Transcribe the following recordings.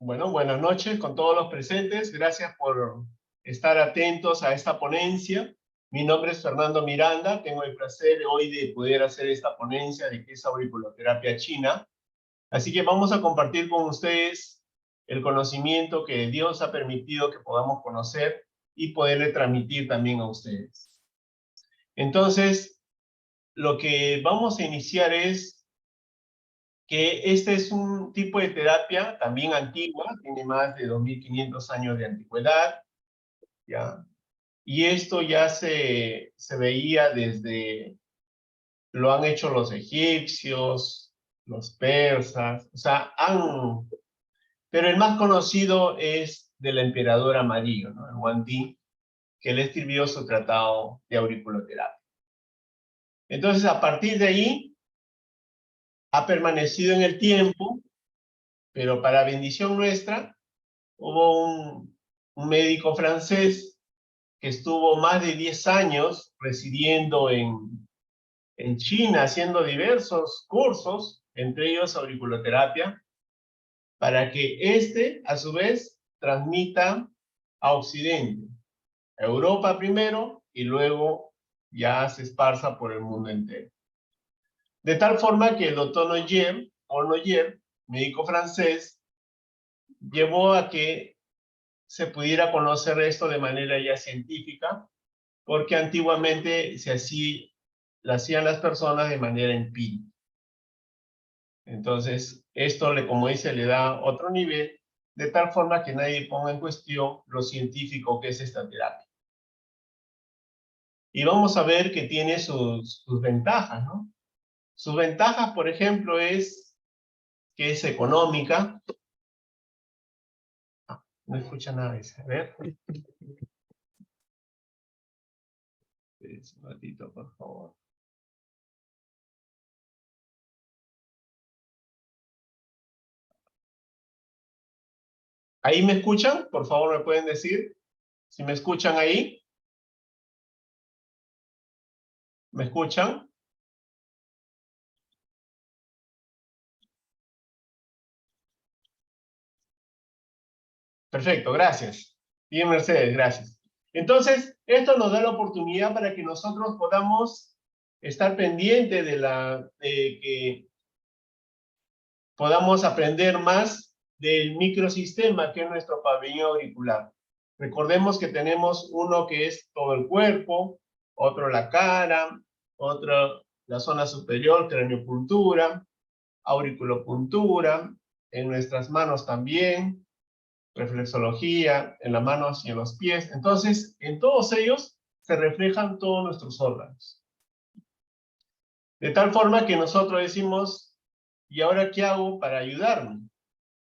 Bueno, buenas noches con todos los presentes. Gracias por estar atentos a esta ponencia. Mi nombre es Fernando Miranda. Tengo el placer hoy de poder hacer esta ponencia de qué es auriculoterapia china. Así que vamos a compartir con ustedes el conocimiento que Dios ha permitido que podamos conocer y poderle transmitir también a ustedes. Entonces, lo que vamos a iniciar es que este es un tipo de terapia también antigua, tiene más de 2500 años de antigüedad, ¿ya? Y esto ya se veía desde, lo han hecho los egipcios, los persas, o sea, pero el más conocido es del emperador Amarillo, ¿no? El Huang Di, que le escribió su tratado de auriculoterapia. Entonces, a partir de ahí, ha permanecido en el tiempo, pero para bendición nuestra, hubo un médico francés que estuvo más de 10 años residiendo en China, haciendo diversos cursos, entre ellos auriculoterapia, para que a su vez, transmita a Occidente, a Europa primero, y luego ya se esparza por el mundo entero. De tal forma que el doctor Noyer, médico francés, llevó a que se pudiera conocer esto de manera ya científica, porque antiguamente lo hacían las personas de manera empírica. Entonces, esto, como dice, le da otro nivel, de tal forma que nadie ponga en cuestión lo científico que es esta terapia. Y vamos a ver que tiene sus ventajas, ¿no? Sus ventajas, por ejemplo, es que es económica. No escucha nada, dice. A ver. Un ratito, por favor. ¿Ahí me escuchan? Por favor, ¿me pueden decir si me escuchan ahí? ¿Me escuchan? Perfecto, gracias. Bien, Mercedes, gracias. Entonces, esto nos da la oportunidad para que nosotros podamos estar pendientes de que podamos aprender más del microsistema que es nuestro pabellón auricular. Recordemos que tenemos uno que es todo el cuerpo, otro la cara, otro la zona superior, craniopuntura, auriculopuntura, en nuestras manos también, reflexología, en las manos y en los pies. Entonces, en todos ellos se reflejan todos nuestros órganos. De tal forma que nosotros decimos, ¿y ahora qué hago para ayudarme?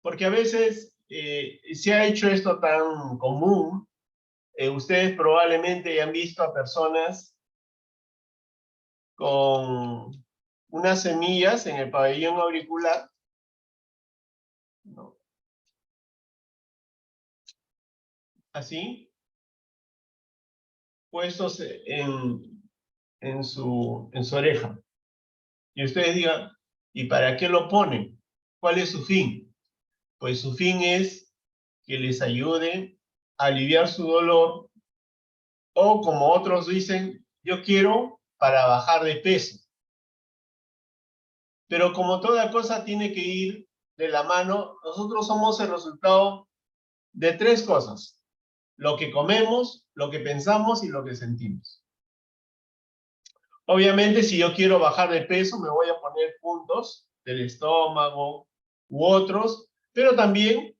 Porque a veces se ha hecho esto tan común. Ustedes probablemente han visto a personas con unas semillas en el pabellón auricular, ¿no? Así, puestos en su oreja. Y ustedes digan, ¿y para qué lo ponen? ¿Cuál es su fin? Pues su fin es que les ayude a aliviar su dolor, o como otros dicen, yo quiero para bajar de peso. Pero como toda cosa tiene que ir de la mano, nosotros somos el resultado de tres cosas: lo que comemos, lo que pensamos y lo que sentimos. Obviamente, si yo quiero bajar de peso, me voy a poner puntos del estómago u otros, pero también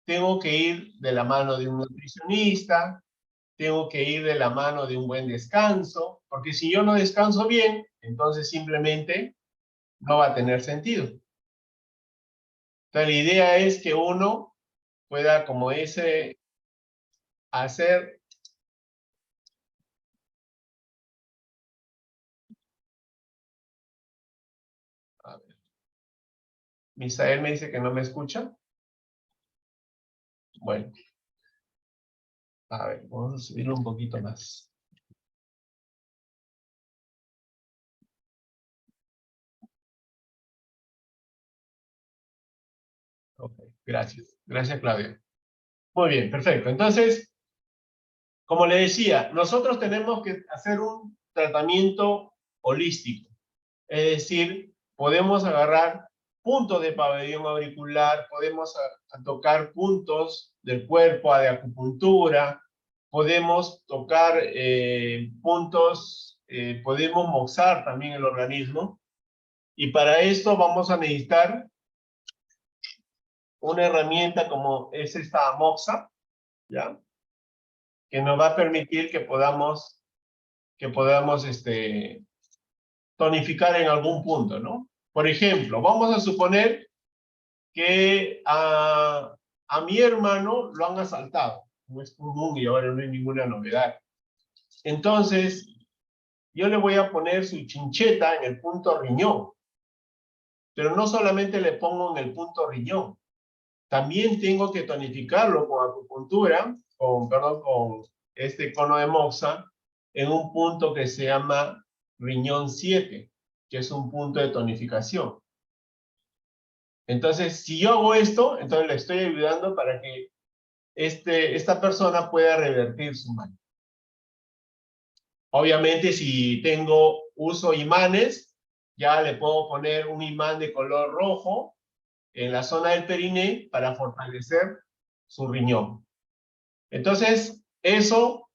tengo que ir de la mano de un nutricionista, tengo que ir de la mano de un buen descanso, porque si yo no descanso bien, entonces simplemente no va a tener sentido. Entonces, la idea es que uno pueda, como ese, hacer... A ver, Misael me dice que no me escucha. Bueno, a ver, vamos a subirlo un poquito más. Ok, gracias. Gracias, Claudia. Muy bien, perfecto. Entonces, como le decía, nosotros tenemos que hacer un tratamiento holístico. Es decir, podemos agarrar puntos de pabellón auricular, podemos a tocar puntos del cuerpo de acupuntura, podemos tocar puntos, podemos mozar también el organismo. Y para esto vamos a necesitar una herramienta como es esta moxa, ¿ya? Que nos va a permitir que podamos tonificar en algún punto, ¿no? Por ejemplo, vamos a suponer que a mi hermano lo han asaltado, como es común y ahora no hay ninguna novedad. Entonces, yo le voy a poner su chincheta en el punto riñón, pero no solamente le pongo en el punto riñón, también tengo que tonificarlo con acupuntura, con este cono de moxa, en un punto que se llama riñón 7, que es un punto de tonificación. Entonces, si yo hago esto, entonces le estoy ayudando para que esta persona pueda revertir su mal. Obviamente, si uso imanes, ya le puedo poner un imán de color rojo en la zona del periné para fortalecer su riñón. Entonces, eso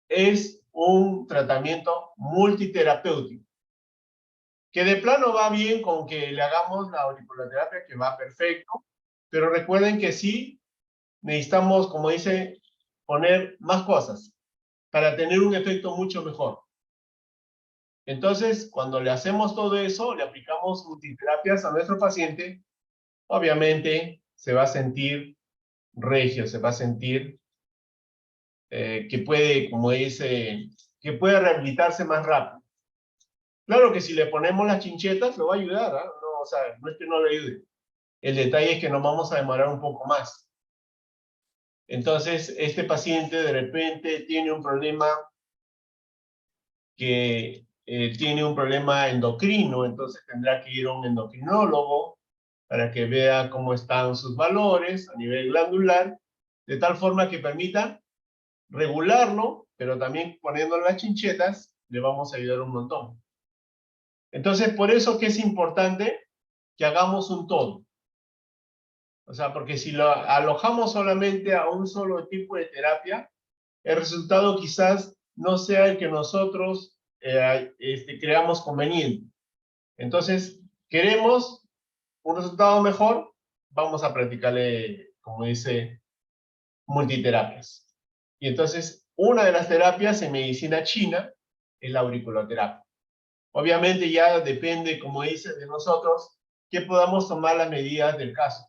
es un tratamiento multiterapéutico, que de plano va bien con que le hagamos la auriculoterapia, que va perfecto, pero recuerden que sí necesitamos, como dice, poner más cosas para tener un efecto mucho mejor. Entonces, cuando le hacemos todo eso, le aplicamos multiterapias a nuestro paciente, obviamente se va a sentir regio, se va a sentir que puede, como dice, que puede rehabilitarse más rápido. Claro que si le ponemos las chinchetas, lo va a ayudar, ¿eh? No, o sea, no es que no le ayude. El detalle es que nos vamos a demorar un poco más. Entonces, este paciente de repente tiene un problema tiene un problema endocrino, entonces tendrá que ir a un endocrinólogo para que vea cómo están sus valores a nivel glandular, de tal forma que permita regularlo, pero también poniendo las chinchetas, le vamos a ayudar un montón. Entonces, por eso que es importante que hagamos un todo. O sea, porque si lo alojamos solamente a un solo tipo de terapia, el resultado quizás no sea el que nosotros creamos conveniente. Entonces, queremos un resultado mejor, vamos a practicarle, como dice, multiterapias. Y entonces, una de las terapias en medicina china es la auriculoterapia. Obviamente ya depende, como dice, de nosotros, que podamos tomar las medidas del caso,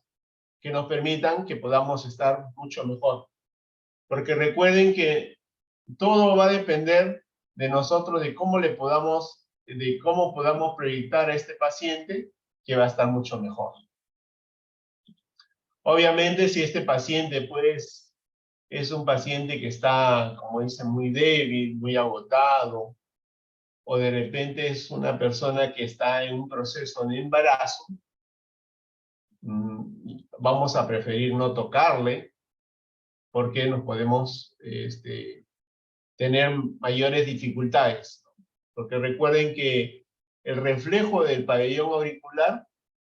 que nos permitan que podamos estar mucho mejor. Porque recuerden que todo va a depender de nosotros, de cómo podamos proyectar a este paciente que va a estar mucho mejor. Obviamente, si este paciente, pues, es un paciente que está, como dicen, muy débil, muy agotado, o de repente es una persona que está en un proceso de embarazo, vamos a preferir no tocarle, porque nos podemos tener mayores dificultades. Porque recuerden que el reflejo del pabellón auricular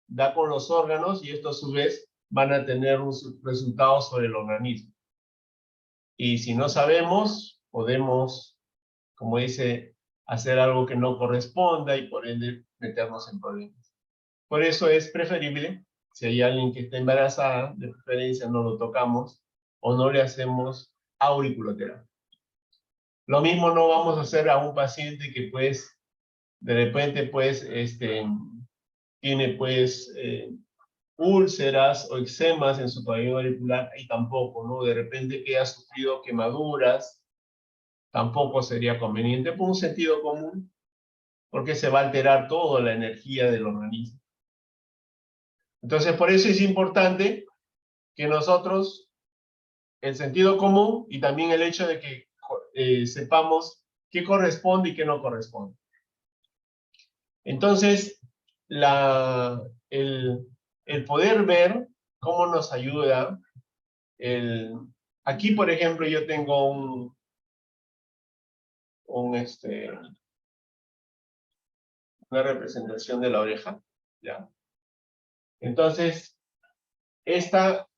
da con los órganos y estos a su vez van a tener un resultado sobre el organismo. Y si no sabemos, podemos, como dice, hacer algo que no corresponda y por ende meternos en problemas. Por eso es preferible, si hay alguien que está embarazada, de preferencia no lo tocamos o no le hacemos auriculoterapia. Lo mismo no vamos a hacer a un paciente que pues de repente pues tiene pues úlceras o eczemas en su pabellón auricular y tampoco, ¿no? De repente que ha sufrido quemaduras, tampoco sería conveniente por un sentido común, porque se va a alterar toda la energía del organismo. Entonces, por eso es importante que nosotros, el sentido común y también el hecho de que sepamos qué corresponde y qué no corresponde. Entonces, el poder ver cómo nos ayuda aquí, por ejemplo, yo tengo una representación de la oreja, ¿ya? Entonces, esta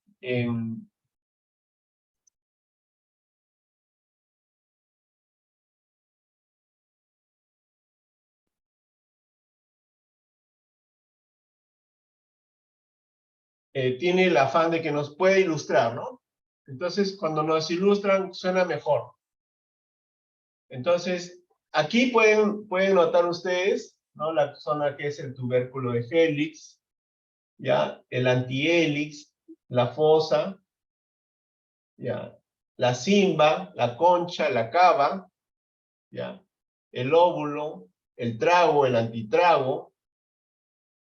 tiene el afán de que nos puede ilustrar, ¿no? Entonces, cuando nos ilustran, suena mejor. Entonces, aquí pueden notar ustedes, ¿no? La zona que es el tubérculo de Helix, ¿ya? El antihélix, la fosa, ¿ya? La cimba, la concha, la cava, ¿ya? El óvulo, el trago, el antitrago,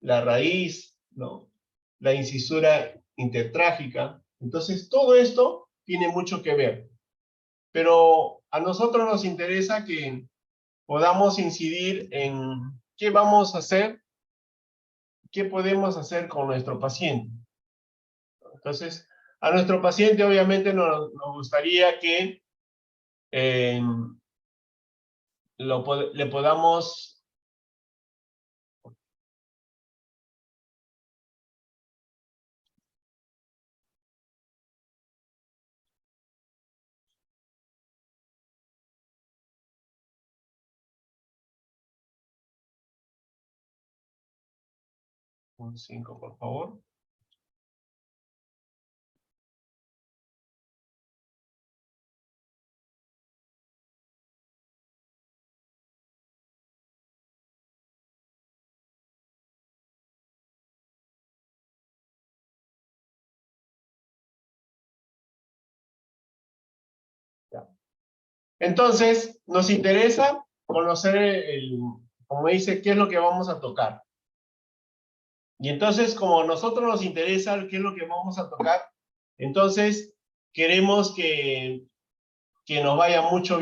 la raíz, ¿no? La incisura intertrágica. Entonces, todo esto tiene mucho que ver. Pero a nosotros nos interesa que podamos incidir en qué vamos a hacer, qué podemos hacer con nuestro paciente. Entonces, a nuestro paciente obviamente nos gustaría que le podamos... Un 5, por favor. Ya. Entonces, nos interesa conocer, como dice, qué es lo que vamos a tocar. Y entonces, como a nosotros nos interesa qué es lo que vamos a tocar, entonces queremos que nos vaya mucho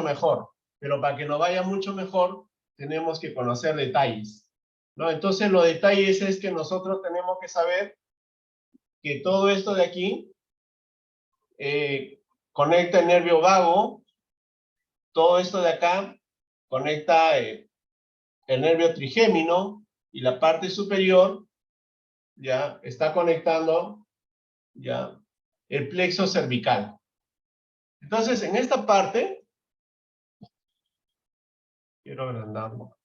mejor. Pero para que nos vaya mucho mejor, tenemos que conocer detalles, ¿no? Entonces, los detalles es que nosotros tenemos que saber que todo esto de aquí conecta el nervio vago, todo esto de acá conecta el nervio trigémino, y la parte superior ya está conectando ya el plexo cervical. Entonces, en esta parte, quiero agrandarlo.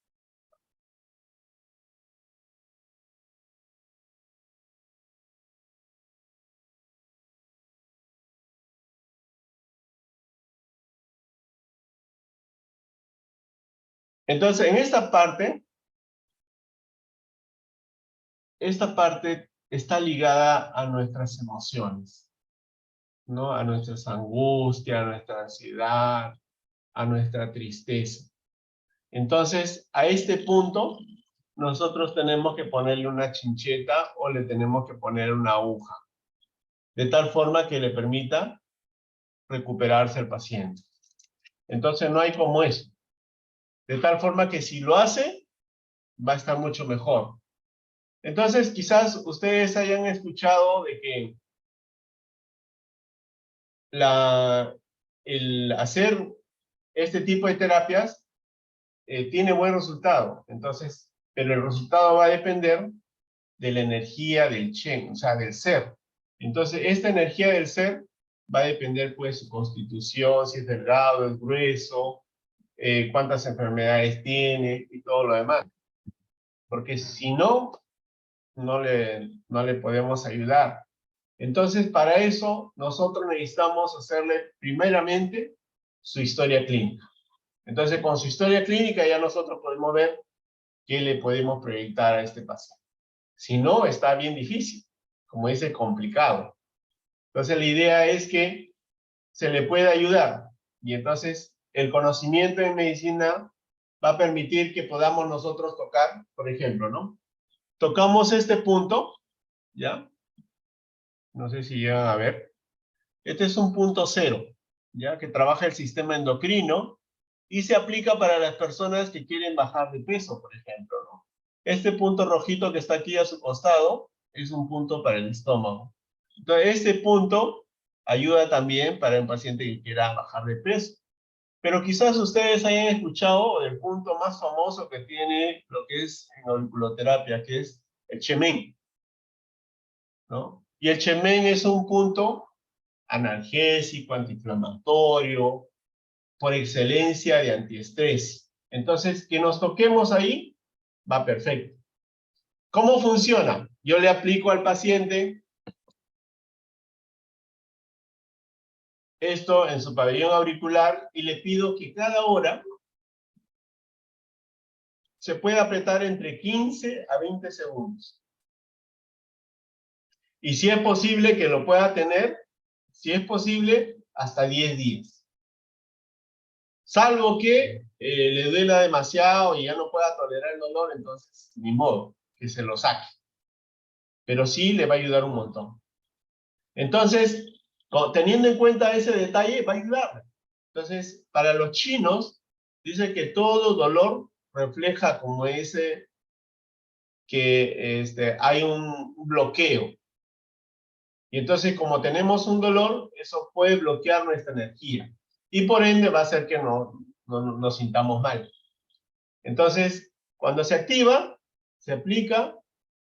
Entonces, en esta parte está ligada a nuestras emociones, ¿no? A nuestras angustias, a nuestra ansiedad, a nuestra tristeza. Entonces, a este punto, nosotros tenemos que ponerle una chincheta o le tenemos que poner una aguja, de tal forma que le permita recuperarse el paciente. Entonces, no hay como eso. De tal forma que si lo hace, va a estar mucho mejor. Entonces, quizás ustedes hayan escuchado de que el hacer este tipo de terapias tiene buen resultado. Entonces, pero el resultado va a depender de la energía del Chen, o sea, del ser. Entonces, esta energía del ser va a depender, pues, su constitución, si es delgado, es grueso, cuántas enfermedades tiene y todo lo demás. Porque si no, no le podemos ayudar. Entonces, para eso, nosotros necesitamos hacerle primeramente su historia clínica. Entonces, con su historia clínica ya nosotros podemos ver qué le podemos proyectar a este paciente. Si no, está bien difícil, como dice, complicado. Entonces, la idea es que se le pueda ayudar. Y entonces, el conocimiento en medicina va a permitir que podamos nosotros tocar, por ejemplo, ¿no? Tocamos este punto, ¿ya? No sé si llegan a ver. Este es un punto cero, ¿ya? Que trabaja el sistema endocrino y se aplica para las personas que quieren bajar de peso, por ejemplo, ¿no? Este punto rojito que está aquí a su costado es un punto para el estómago. Entonces, este punto ayuda también para un paciente que quiera bajar de peso. Pero quizás ustedes hayan escuchado el punto más famoso que tiene lo que es en auriculoterapia, que es el Chemen, ¿no? Y el Chemen es un punto analgésico, antiinflamatorio, por excelencia de antiestrés. Entonces, que nos toquemos ahí, va perfecto. ¿Cómo funciona? Yo le aplico al paciente esto en su pabellón auricular y le pido que cada hora se pueda apretar entre 15 a 20 segundos. Y si es posible que lo pueda tener, si es posible, hasta 10 días. Salvo que le duela demasiado y ya no pueda tolerar el dolor, entonces ni modo, que se lo saque. Pero sí le va a ayudar un montón. Entonces, teniendo en cuenta ese detalle, va a ayudarle. Entonces, para los chinos, dice que todo dolor refleja como ese que hay un bloqueo. Y entonces, como tenemos un dolor, eso puede bloquear nuestra energía. Y por ende va a hacer que no nos sintamos mal. Entonces, cuando se activa, se aplica,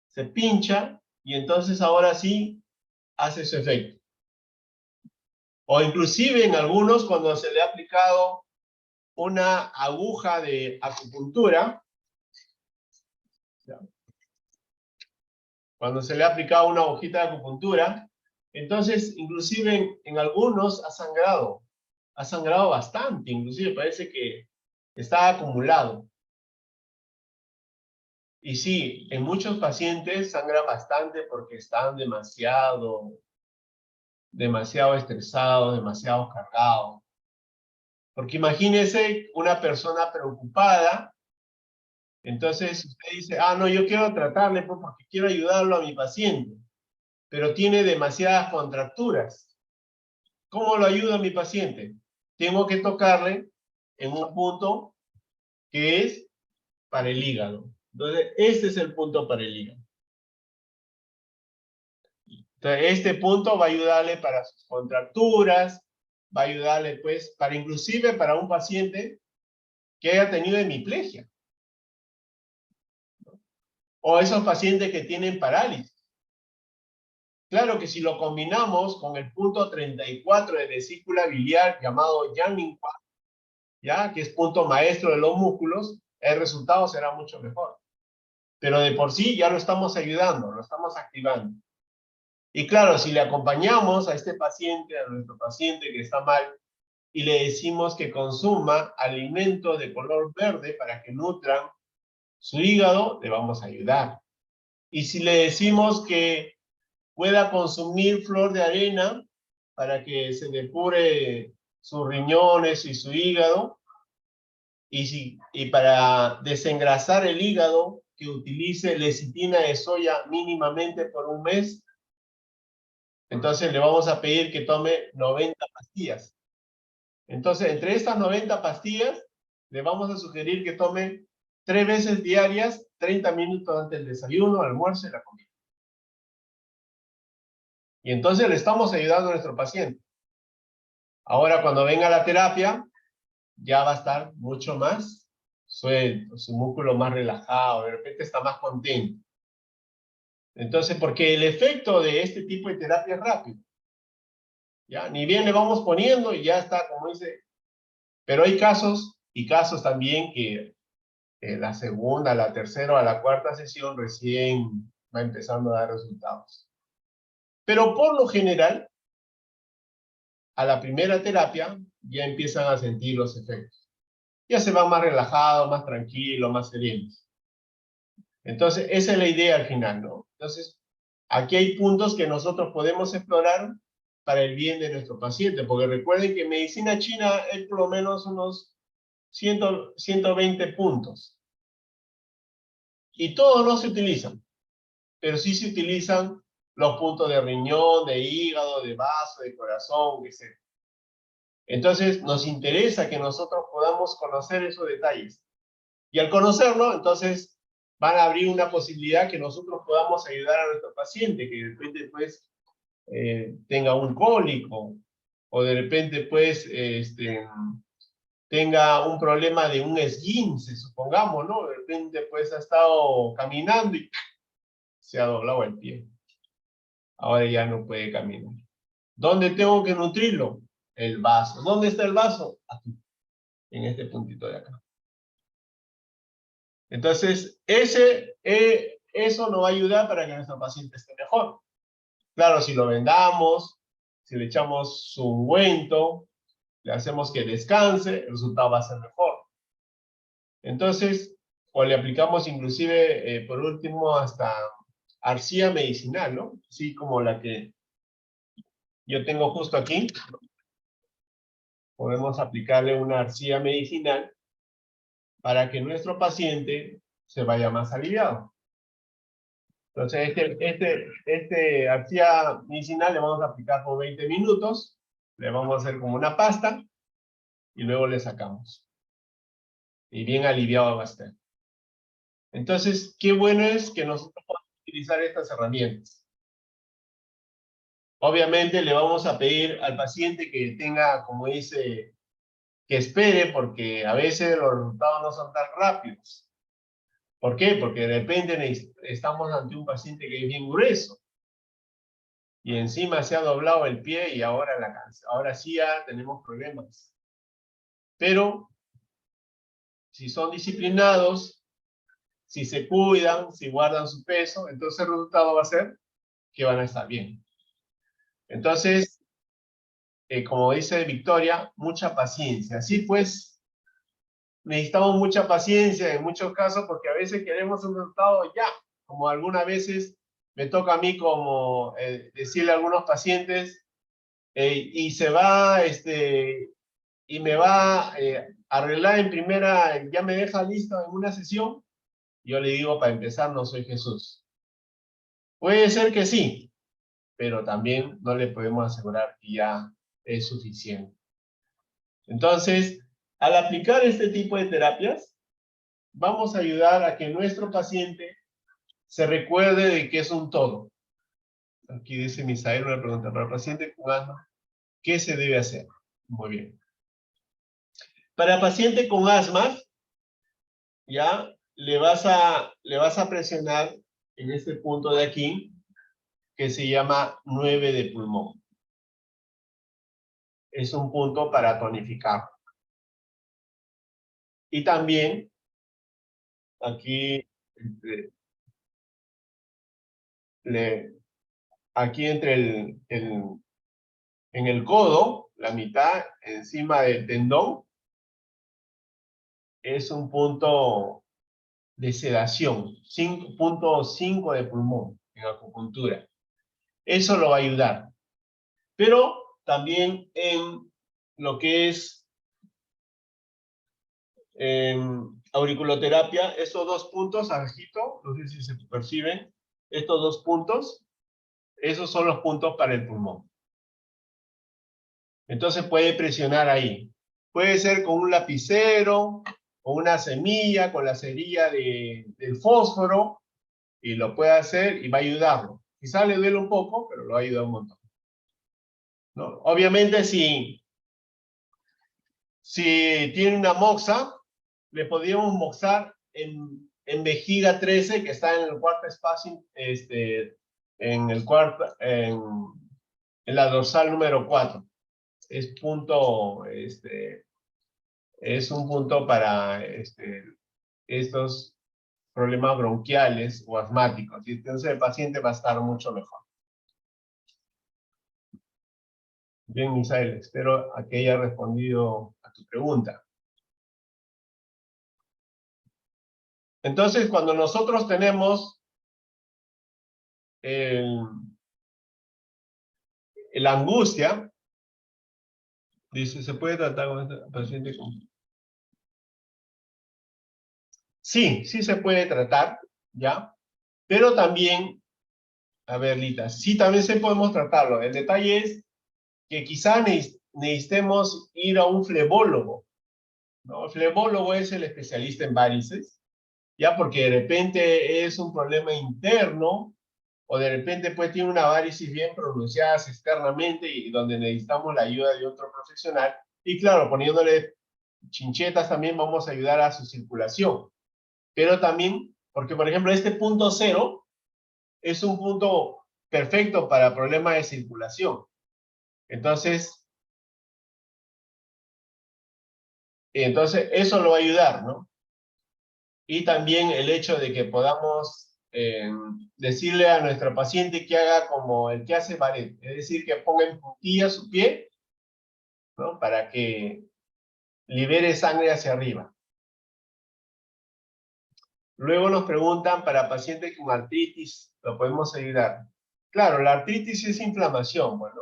se pincha, y entonces ahora sí hace su efecto. O inclusive en algunos, cuando se le ha aplicado una aguja de acupuntura, cuando se le ha aplicado una hojita de acupuntura, entonces inclusive en algunos ha sangrado bastante, inclusive parece que está acumulado. Y sí, en muchos pacientes sangra bastante porque están demasiado estresados, demasiado cargados. Porque imagínese una persona preocupada. Entonces usted dice, no, yo quiero tratarle porque quiero ayudarlo a mi paciente, pero tiene demasiadas contracturas. ¿Cómo lo ayudo a mi paciente? Tengo que tocarle en un punto que es para el hígado. Entonces, este es el punto para el hígado. Entonces, este punto va a ayudarle para sus contracturas, va a ayudarle, pues, inclusive para un paciente que haya tenido hemiplegia. O esos pacientes que tienen parálisis. Claro que si lo combinamos con el punto 34 de vesícula biliar llamado Yang-Ming-Hua, ¿ya? Que es punto maestro de los músculos, el resultado será mucho mejor. Pero de por sí ya lo estamos ayudando, lo estamos activando. Y claro, si le acompañamos a este paciente, a nuestro paciente que está mal, y le decimos que consuma alimentos de color verde para que nutran su hígado, le vamos a ayudar. Y si le decimos que pueda consumir flor de arena para que se depure sus riñones y su hígado, y para desengrasar el hígado, que utilice lecitina de soya mínimamente por un mes, entonces le vamos a pedir que tome 90 pastillas. Entonces, entre estas 90 pastillas, le vamos a sugerir que tome 3 veces diarias, 30 minutos antes del desayuno, almuerzo y la comida. Y entonces le estamos ayudando a nuestro paciente. Ahora, cuando venga la terapia, ya va a estar mucho más suelto, su músculo más relajado, de repente está más contento. Entonces, porque el efecto de este tipo de terapia es rápido. ¿Ya? Ni bien le vamos poniendo y ya está, como dice. Pero hay casos, y casos también que la segunda, la tercera o la cuarta sesión recién va empezando a dar resultados. Pero por lo general, a la primera terapia ya empiezan a sentir los efectos. Ya se van más relajados, más tranquilos, más serenos. Entonces, esa es la idea al final, ¿no? Entonces, aquí hay puntos que nosotros podemos explorar para el bien de nuestro paciente, porque recuerden que en medicina china hay por lo menos unos 120 puntos. Y todos no se utilizan, pero sí se utilizan los puntos de riñón, de hígado, de vaso, de corazón, etc. Entonces, nos interesa que nosotros podamos conocer esos detalles. Y al conocerlo, entonces, van a abrir una posibilidad que nosotros podamos ayudar a nuestro paciente, que de repente, pues, tenga un cólico, o de repente, pues, tenga un problema de un esguince, supongamos, ¿no? De repente, pues, ha estado caminando y se ha doblado el pie. Ahora ya no puede caminar. ¿Dónde tengo que nutrirlo? El vaso. ¿Dónde está el vaso? Aquí, en este puntito de acá. Entonces, eso nos va a ayudar para que nuestro paciente esté mejor. Claro, si lo vendamos, si le echamos su ungüento, le hacemos que descanse, el resultado va a ser mejor. Entonces, o le aplicamos inclusive, por último, hasta arcilla medicinal, ¿no? Así como la que yo tengo justo aquí. Podemos aplicarle una arcilla medicinal para que nuestro paciente se vaya más aliviado. Entonces, este arcilla medicinal le vamos a aplicar por 20 minutos, le vamos a hacer como una pasta, y luego le sacamos. Y bien aliviado va a estar. Entonces, qué bueno es que nosotros podamos utilizar estas herramientas. Obviamente le vamos a pedir al paciente que tenga, como dice, que espere, porque a veces los resultados no son tan rápidos. ¿Por qué? Porque de repente estamos ante un paciente que es bien grueso. Y encima se ha doblado el pie y ahora sí ya tenemos problemas. Pero si son disciplinados, si se cuidan, si guardan su peso, entonces el resultado va a ser que van a estar bien. Entonces, como dice Victoria, mucha paciencia. Así pues, necesitamos mucha paciencia en muchos casos porque a veces queremos un resultado ya, como algunas veces me toca a mí como decirle a algunos pacientes y se va, y me va a arreglar en primera, ya me deja listo en una sesión. Yo le digo, para empezar, no soy Jesús. Puede ser que sí, pero también no le podemos asegurar que ya es suficiente. Entonces, al aplicar este tipo de terapias, vamos a ayudar a que nuestro paciente se recuerde de que es un todo. Aquí dice Misael una pregunta para el paciente con asma, ¿qué se debe hacer? Muy bien. Para el paciente con asma, ya le vas a presionar en este punto de aquí, que se llama 9 de pulmón. Es un punto para tonificar. Y también, aquí, aquí entre en el codo, la mitad, encima del tendón, es un punto de sedación, 5.5 de pulmón en acupuntura. Eso lo va a ayudar. Pero también en lo que es auriculoterapia, estos dos puntos, abajito, no sé si se perciben, estos dos puntos, esos son los puntos para el pulmón. Entonces puede presionar ahí. Puede ser con un lapicero, con una semilla, con la cerilla del fósforo, y lo puede hacer y va a ayudarlo. Quizá le duele un poco, pero lo va a ayudar un montón, ¿no? Obviamente, si tiene una moxa, le podríamos moxar en vejiga 13, que está en el cuarto espacio, en la dorsal número 4. Es un punto para estos problemas bronquiales o asmáticos. Y entonces el paciente va a estar mucho mejor. Bien, Misael, espero a que haya respondido a tu pregunta. Entonces, cuando nosotros tenemos la angustia, dice, ¿se puede tratar con este paciente con...? Sí, sí se puede tratar, ¿ya? Pero también, a ver, Lita, sí también se podemos tratarlo. El detalle es que quizá necesitemos ir a un flebólogo, ¿no? El flebólogo es el especialista en varices, ya porque de repente es un problema interno, o de repente pues tiene una varicis bien pronunciada externamente y donde necesitamos la ayuda de otro profesional. Y claro, poniéndole chinchetas también vamos a ayudar a su circulación. Pero también, porque por ejemplo este punto 0 es un punto perfecto para problemas de circulación. Entonces eso lo va a ayudar, ¿no? Y también el hecho de que podamos decirle a nuestra paciente que haga como el que hace ballet, es decir, que ponga en puntilla su pie, ¿no? Para que libere sangre hacia arriba. Luego nos preguntan, para pacientes con artritis, ¿lo podemos ayudar? Claro, la artritis es inflamación, bueno,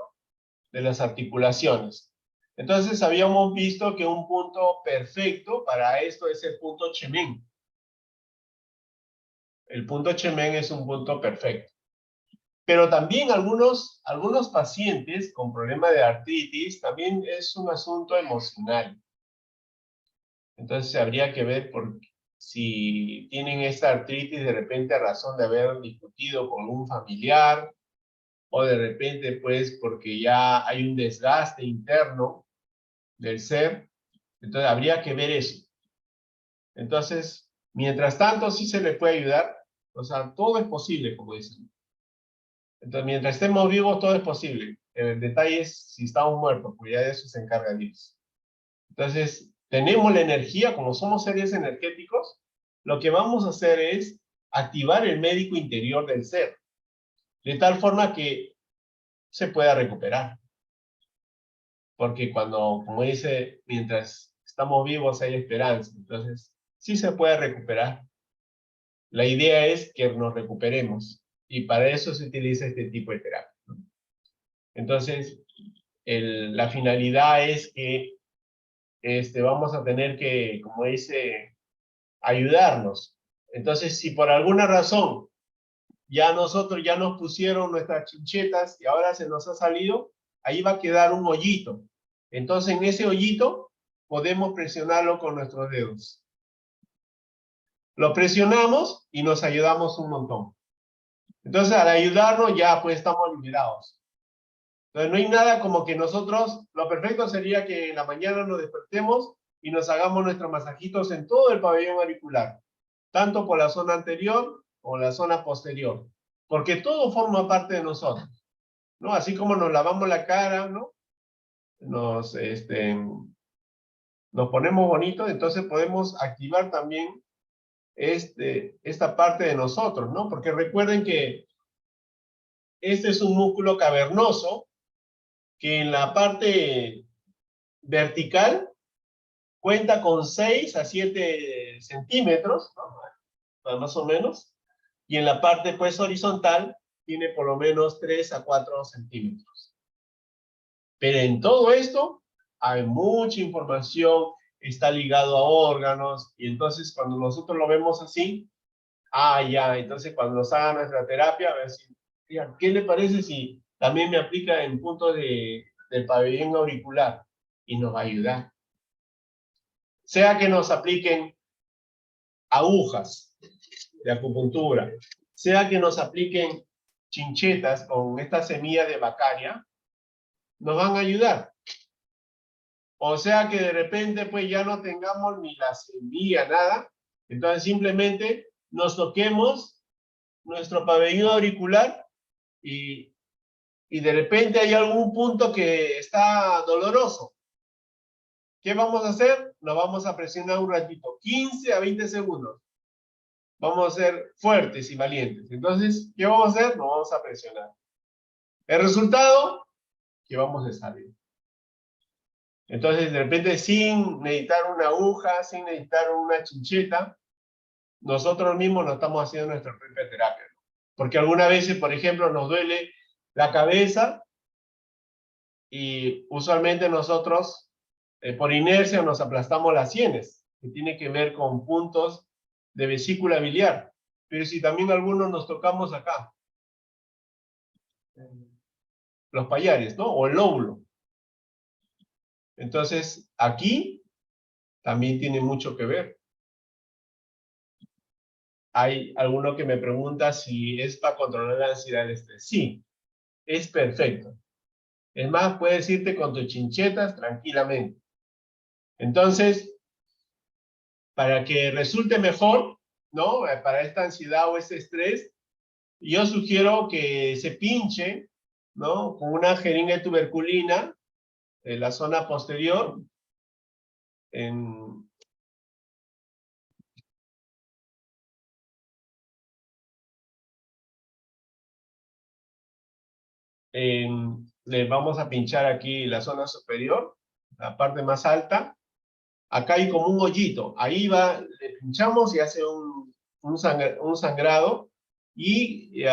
de las articulaciones. Entonces habíamos visto que un punto perfecto para esto es el punto Chemin. El punto Chemin es un punto perfecto. Pero también algunos pacientes con problema de artritis también es un asunto emocional. Entonces habría que ver si tienen esta artritis de repente a razón de haber discutido con un familiar o de repente pues porque ya hay un desgaste interno del ser. Entonces habría que ver eso. Entonces, mientras tanto sí se le puede ayudar. O sea, todo es posible, como dicen. Entonces, mientras estemos vivos, todo es posible. El detalle es si estamos muertos, pues ya de eso se encarga Dios. Entonces, tenemos la energía, como somos seres energéticos, lo que vamos a hacer es activar el médico interior del ser, de tal forma que se pueda recuperar. Porque cuando, como dice, mientras estamos vivos hay esperanza. Entonces, sí se puede recuperar. La idea es que nos recuperemos. Y para eso se utiliza este tipo de terapia, ¿no? Entonces, la finalidad es que vamos a tener que, como dice, ayudarnos. Entonces, si por alguna razón ya nosotros ya nos pusieron nuestras chinchetas y ahora se nos ha salido, ahí va a quedar un hoyito. Entonces, en ese hoyito podemos presionarlo con nuestros dedos. Lo presionamos y nos ayudamos un montón. Entonces, al ayudarnos ya pues estamos liberados. Entonces, no hay nada como que nosotros, lo perfecto sería que en la mañana nos despertemos y nos hagamos nuestros masajitos en todo el pabellón auricular, tanto por la zona anterior como la zona posterior, porque todo forma parte de nosotros, ¿no? Así como nos lavamos la cara, ¿no? Nos ponemos bonitos, entonces podemos activar también esta parte de nosotros, ¿no? Porque recuerden que este es un músculo cavernoso que en la parte vertical cuenta con 6 a 7 centímetros, ¿no? Más o menos, y en la parte pues horizontal tiene por lo menos 3 a 4 centímetros. Pero en todo esto hay mucha información, está ligado a órganos, y entonces cuando nosotros lo vemos así, ya, entonces cuando nos haga nuestra terapia, a ver si, ¿qué le parece si también me aplica en puntos del pabellón auricular? Y nos va a ayudar. Sea que nos apliquen agujas de acupuntura, sea que nos apliquen chinchetas con esta semilla de bacaria, nos van a ayudar. O sea que de repente pues ya no tengamos ni la semilla, nada, entonces simplemente nos toquemos nuestro pabellón auricular y de repente hay algún punto que está doloroso. ¿Qué vamos a hacer? Lo vamos a presionar un ratito, 15 a 20 segundos. Vamos a ser fuertes y valientes. Entonces, ¿qué vamos a hacer? Nos vamos a presionar. El resultado, que vamos a salir. Entonces, de repente, sin necesitar una aguja, sin necesitar una chincheta, nosotros mismos nos estamos haciendo nuestra propia terapia. Porque algunas veces, por ejemplo, nos duele la cabeza y usualmente nosotros, por inercia, nos aplastamos las sienes, que tiene que ver con puntos de vesícula biliar. Pero si también algunos nos tocamos acá, los payares, ¿no? O el lóbulo. Entonces, aquí también tiene mucho que ver. Hay alguno que me pregunta si es para controlar la ansiedad y el estrés. Sí, es perfecto. Es más, puedes irte con tus chinchetas tranquilamente. Entonces, para que resulte mejor, ¿no? Para esta ansiedad o este estrés, yo sugiero que se pinche, ¿no? Con una jeringa de tuberculina en la zona posterior, en, le vamos a pinchar aquí la zona superior, la parte más alta. Acá hay como un hoyito. Ahí va, le pinchamos y hace un sangrado. Y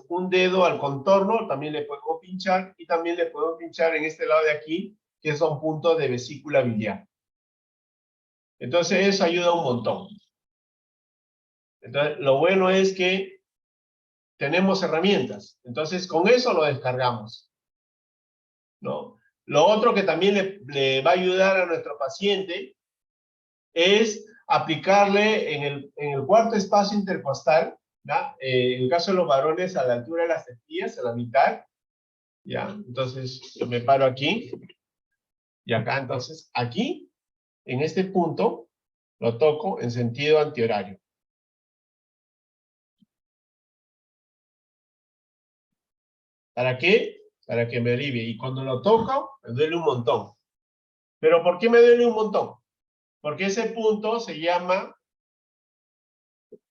un dedo al contorno también le podemos pinchar. Y también le podemos pinchar en este lado de aquí, que son puntos de vesícula biliar. Entonces eso ayuda un montón. Entonces lo bueno es que tenemos herramientas. Entonces con eso lo descargamos, ¿no? Lo otro que también le va a ayudar a nuestro paciente es aplicarle en el cuarto espacio intercostal, ¿ya? En el caso de los varones, a la altura de las tetillas, a la mitad, ¿ya? Entonces, yo me paro aquí, y acá, entonces, aquí, en este punto, lo toco en sentido antihorario. ¿Para qué? Para que me alivie. Y cuando lo toco, me duele un montón. ¿Pero por qué me duele un montón? Porque ese punto se llama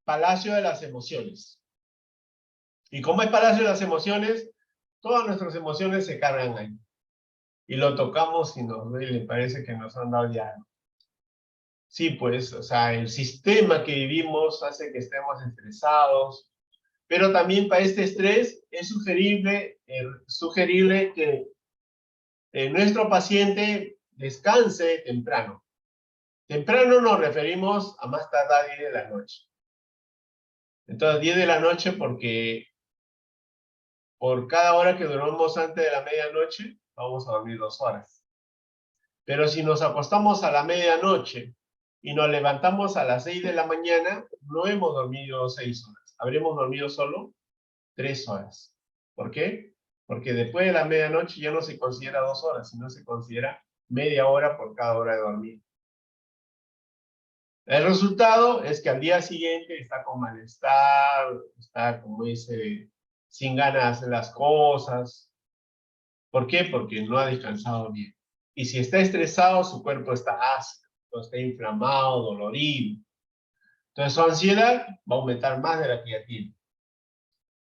Palacio de las Emociones. Y como es Palacio de las Emociones, todas nuestras emociones se cargan ahí. Y lo tocamos y nos duele, parece que nos han dado ya. Sí, pues, o sea, el sistema que vivimos hace que estemos estresados, pero también para este estrés es sugerible que nuestro paciente descanse temprano. Temprano nos referimos a más tardar 10 de la noche. Entonces, 10 de la noche porque por cada hora que dormimos antes de la medianoche, vamos a dormir 2 horas. Pero si nos acostamos a la medianoche y nos levantamos a las 6 de la mañana, no hemos dormido 6 horas. Habremos dormido solo 3 horas. ¿Por qué? Porque después de la medianoche ya no se considera 2 horas, sino se considera media hora por cada hora de dormir. El resultado es que al día siguiente está con malestar, está, como dice, sin ganas de hacer las cosas. ¿Por qué? Porque no ha descansado bien. Y si está estresado, su cuerpo está ácido, está inflamado, dolorido. Entonces su ansiedad va a aumentar más de la que ya tiene.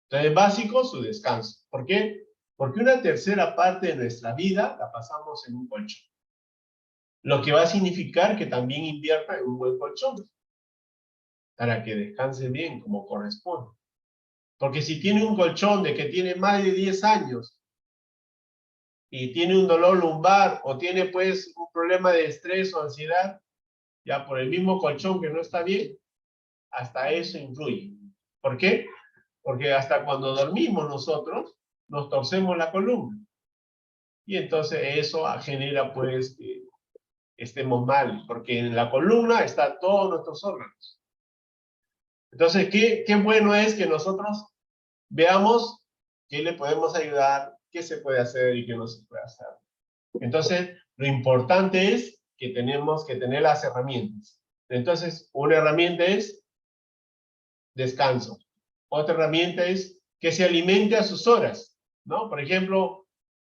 Entonces, básico, su descanso. ¿Por qué? Porque una tercera parte de nuestra vida la pasamos en un colchón. Lo que va a significar que también invierta en un buen colchón para que descanse bien como corresponde. Porque si tiene un colchón de que tiene más de 10 años y tiene un dolor lumbar o tiene pues un problema de estrés o ansiedad, ya por el mismo colchón que no está bien, hasta eso influye. ¿Por qué? Porque hasta cuando dormimos nosotros, nos torcemos la columna. Y entonces eso genera pues que estemos mal, porque en la columna están todos nuestros órganos. Entonces, qué bueno es que nosotros veamos qué le podemos ayudar, qué se puede hacer y qué no se puede hacer. Entonces, lo importante es que tenemos que tener las herramientas. Entonces, una herramienta es descanso. Otra herramienta es que se alimente a sus horas, ¿no? Por ejemplo,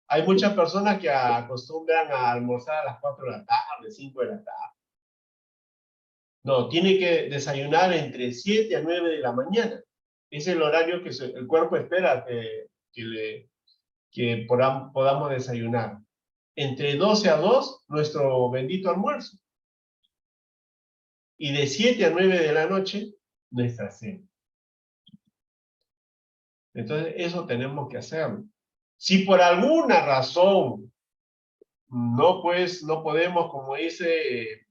hay muchas personas que acostumbran a almorzar a las 4 de la tarde, 5 de la tarde. No, tiene que desayunar entre 7 a 9 de la mañana. Es el horario que el cuerpo espera que podamos desayunar. Entre 12 a 2, nuestro bendito almuerzo. Y de 7 a 9 de la noche, nuestra cena. Entonces, eso tenemos que hacerlo. Si por alguna razón no podemos, como dice,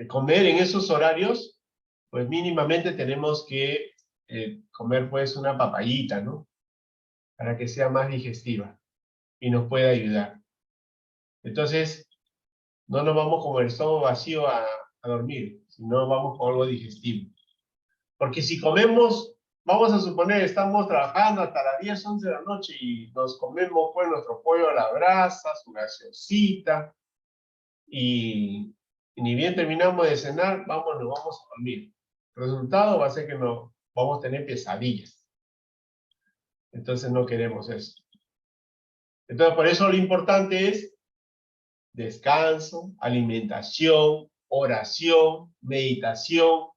comer en esos horarios, pues mínimamente tenemos que comer pues una papayita, ¿no? Para que sea más digestiva y nos pueda ayudar. Entonces, no nos vamos con el estómago vacío a dormir. si no vamos con algo digestivo. Porque si comemos, vamos a suponer, estamos trabajando hasta las 10, 11 de la noche y nos comemos pues nuestro pollo a la brasa, su gaseosita, y ni bien terminamos de cenar, nos vamos a dormir. El resultado va a ser que no vamos a tener pesadillas. Entonces no queremos eso. Entonces por eso lo importante es descanso, alimentación, oración, meditación.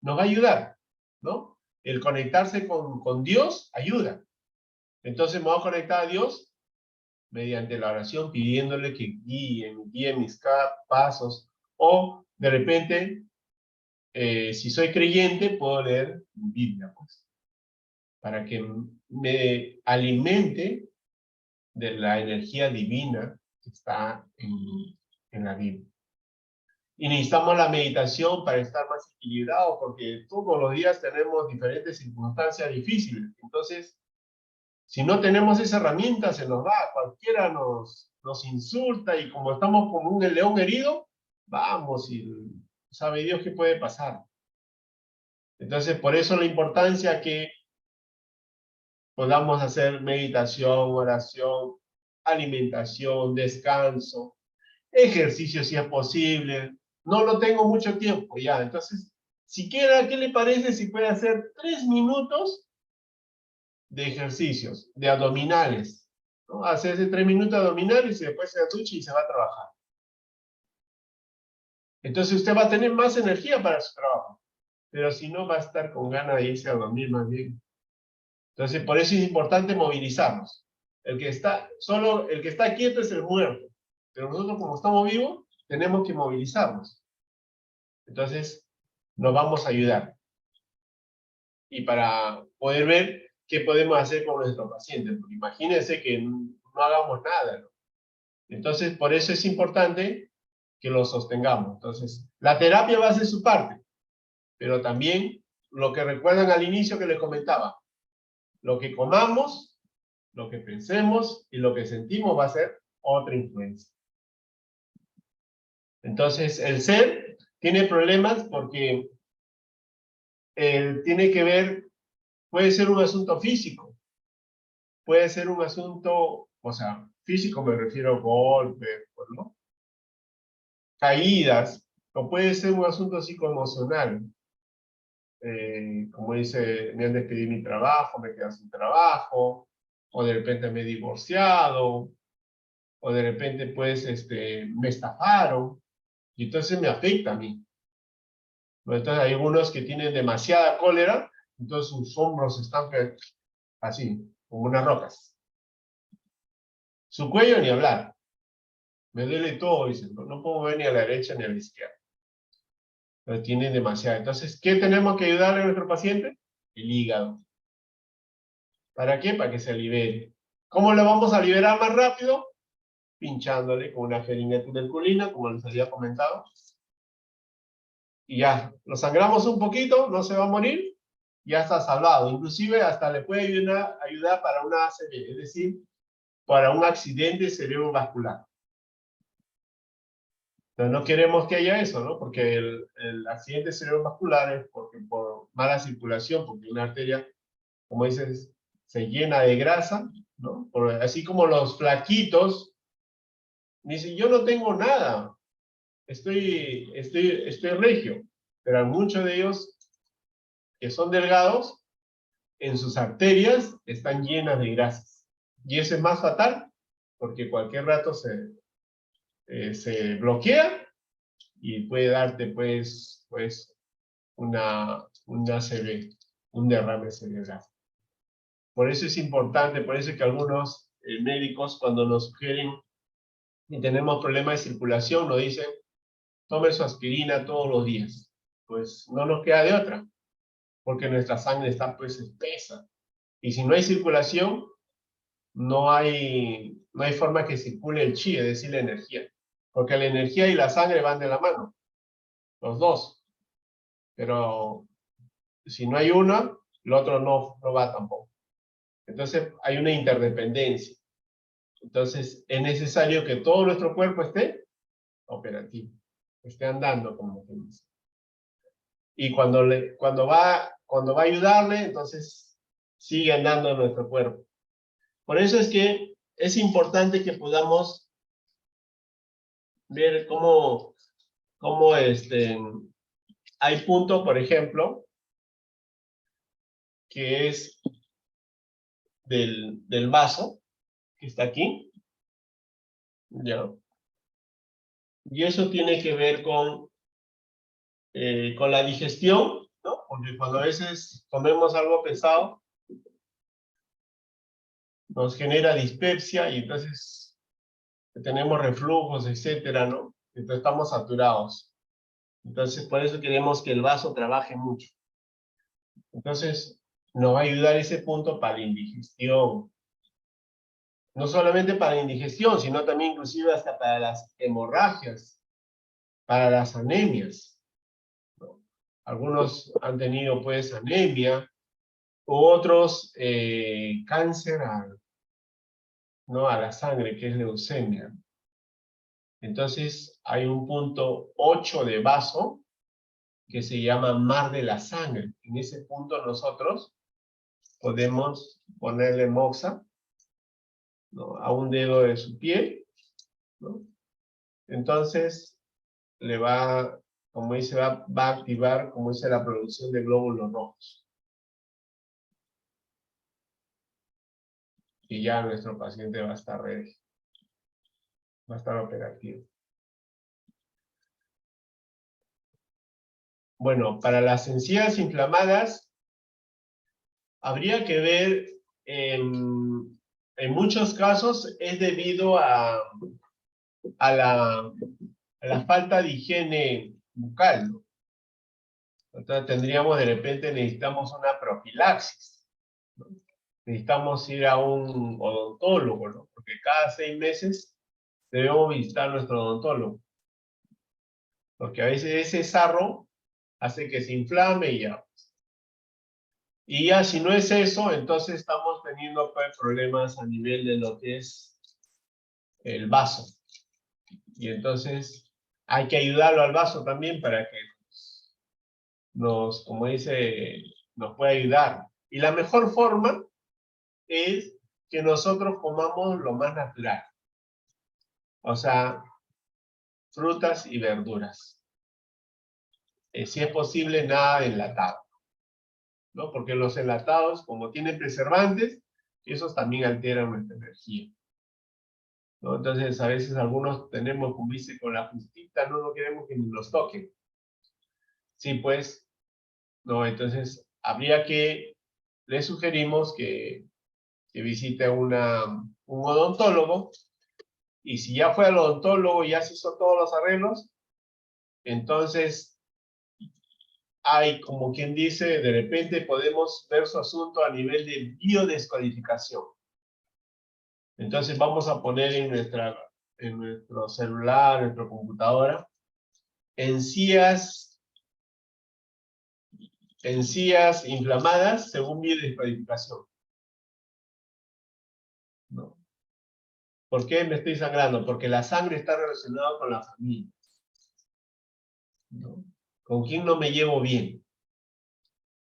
Nos va a ayudar, ¿no? El conectarse con Dios ayuda. Entonces me voy a conectar a Dios mediante la oración, pidiéndole que guíe mis pasos. O de repente, si soy creyente, puedo leer Biblia, pues, para que me alimente de la energía divina que está en la Biblia. Y necesitamos la meditación para estar más equilibrados, porque todos los días tenemos diferentes circunstancias difíciles. Entonces, si no tenemos esa herramienta, se nos va. Cualquiera nos insulta y como estamos como un león herido, vamos y sabe Dios qué puede pasar. Entonces, por eso la importancia que podamos hacer meditación, oración, alimentación, descanso, ejercicio si es posible. No lo tengo mucho tiempo ya, entonces, siquiera, ¿qué le parece si puede hacer 3 minutos de ejercicios, de abdominales? ¿No? Hacerse 3 minutos de abdominales y después se ducha y se va a trabajar. Entonces usted va a tener más energía para su trabajo, pero si no va a estar con ganas de irse a dormir más bien. Entonces por eso es importante movilizarnos. El que está quieto es el muerto, pero nosotros como estamos vivos, tenemos que movilizarnos. Entonces, nos vamos a ayudar. Y para poder ver qué podemos hacer con nuestros pacientes, porque imagínense que no hagamos nada, ¿no? Entonces, por eso es importante que lo sostengamos. Entonces, la terapia va a hacer su parte, pero también lo que recuerdan al inicio que les comentaba, lo que comamos, lo que pensemos y lo que sentimos va a ser otra influencia. Entonces, el ser tiene problemas porque tiene que ver, puede ser un asunto físico, puede ser un asunto, o sea, físico me refiero a golpes, ¿no? Caídas, o puede ser un asunto psicoemocional, como dice, me han despedido mi trabajo, me quedo sin trabajo, o de repente me he divorciado, o de repente pues me estafaron, y entonces me afecta a mí. Entonces hay algunos que tienen demasiada cólera, entonces sus hombros están así, como unas rocas. Su cuello ni hablar. Me duele todo, dice, no puedo ver ni a la derecha ni a la izquierda. Pero tienen demasiado. Entonces, ¿qué tenemos que ayudarle a nuestro paciente? El hígado. ¿Para qué? Para que se libere. ¿Cómo lo vamos a liberar más rápido? Pinchándole con una jeringa tuberculina, como les había comentado. Y ya, lo sangramos un poquito, no se va a morir, ya está salvado. Inclusive hasta le puede ayudar para una ACV, es decir, para un accidente cerebrovascular. Pero no queremos que haya eso, ¿no? Porque el accidente cerebrovascular es porque por mala circulación, porque una arteria, como dices, se llena de grasa, ¿no? Así como los flaquitos dicen, yo no tengo nada, estoy regio, pero muchos de ellos que son delgados, en sus arterias están llenas de grasas. Y eso es más fatal, porque cualquier rato se bloquea y puede darte pues una ACV, un derrame cerebral. Por eso es importante, por eso es que algunos médicos cuando nos sugieren y tenemos problemas de circulación nos dicen tome su aspirina todos los días. Pues no nos queda de otra, porque nuestra sangre está pues espesa. Y si no hay circulación, no hay forma que circule el chi, es decir, la energía. Porque la energía y la sangre van de la mano, los dos. Pero si no hay uno, el otro no va tampoco. Entonces hay una interdependencia. Entonces es necesario que todo nuestro cuerpo esté operativo, esté andando, como se dice. y cuando va a ayudarle, entonces sigue andando en nuestro cuerpo. Por eso es que es importante que podamos ver cómo hay puntos, por ejemplo, que es del vaso, que está aquí, ¿ya? Y eso tiene que ver con la digestión, ¿no? Porque cuando a veces comemos algo pesado, nos genera dispepsia y entonces tenemos reflujos, etcétera, ¿no? Entonces estamos saturados. Entonces, por eso queremos que el vaso trabaje mucho. Entonces, nos va a ayudar ese punto para la indigestión. No solamente para la indigestión, sino también inclusive hasta para las hemorragias, para las anemias, ¿no? Algunos han tenido pues anemia, u otros cáncer ¿no? a la sangre, que es leucemia. Entonces, hay un punto 8 de vaso que se llama mar de la sangre. En ese punto nosotros podemos ponerle moxa, ¿no? a un dedo de su pie, ¿no? Entonces, le va, como dice, va a activar, como dice, la producción de glóbulos rojos. Y ya nuestro paciente va a estar ready, va a estar operativo. Bueno, para las encías inflamadas, habría que ver, en muchos casos es debido a la falta de higiene bucal, ¿no? Entonces tendríamos, de repente, necesitamos una profilaxis, ¿no? Necesitamos ir a un odontólogo, ¿no? Porque cada 6 meses debemos visitar a nuestro odontólogo. Porque a veces ese sarro hace que se inflame y ya. Y ya si no es eso, entonces estamos teniendo pues, problemas a nivel de lo que es el vaso. Y entonces hay que ayudarlo al vaso también para que como dice, nos pueda ayudar. Y la mejor forma es que nosotros comamos lo más natural. O sea, frutas y verduras. Si es posible, nada de enlatado, ¿no? Porque los enlatados, como tienen preservantes, esos también alteran nuestra energía, ¿no? Entonces, a veces algunos tenemos, como dice, con la justita, no queremos que ni nos toquen. Sí, pues, no, entonces, le sugerimos que visite un odontólogo, y si ya fue al odontólogo y ya se hizo todos los arreglos, entonces hay, como quien dice, de repente podemos ver su asunto a nivel de biodescodificación. Entonces vamos a poner en nuestro celular, en nuestra computadora, encías inflamadas según biodescodificación, ¿no? ¿Por qué me estoy sangrando? Porque la sangre está relacionada con la familia, ¿no? ¿Con quién no me llevo bien?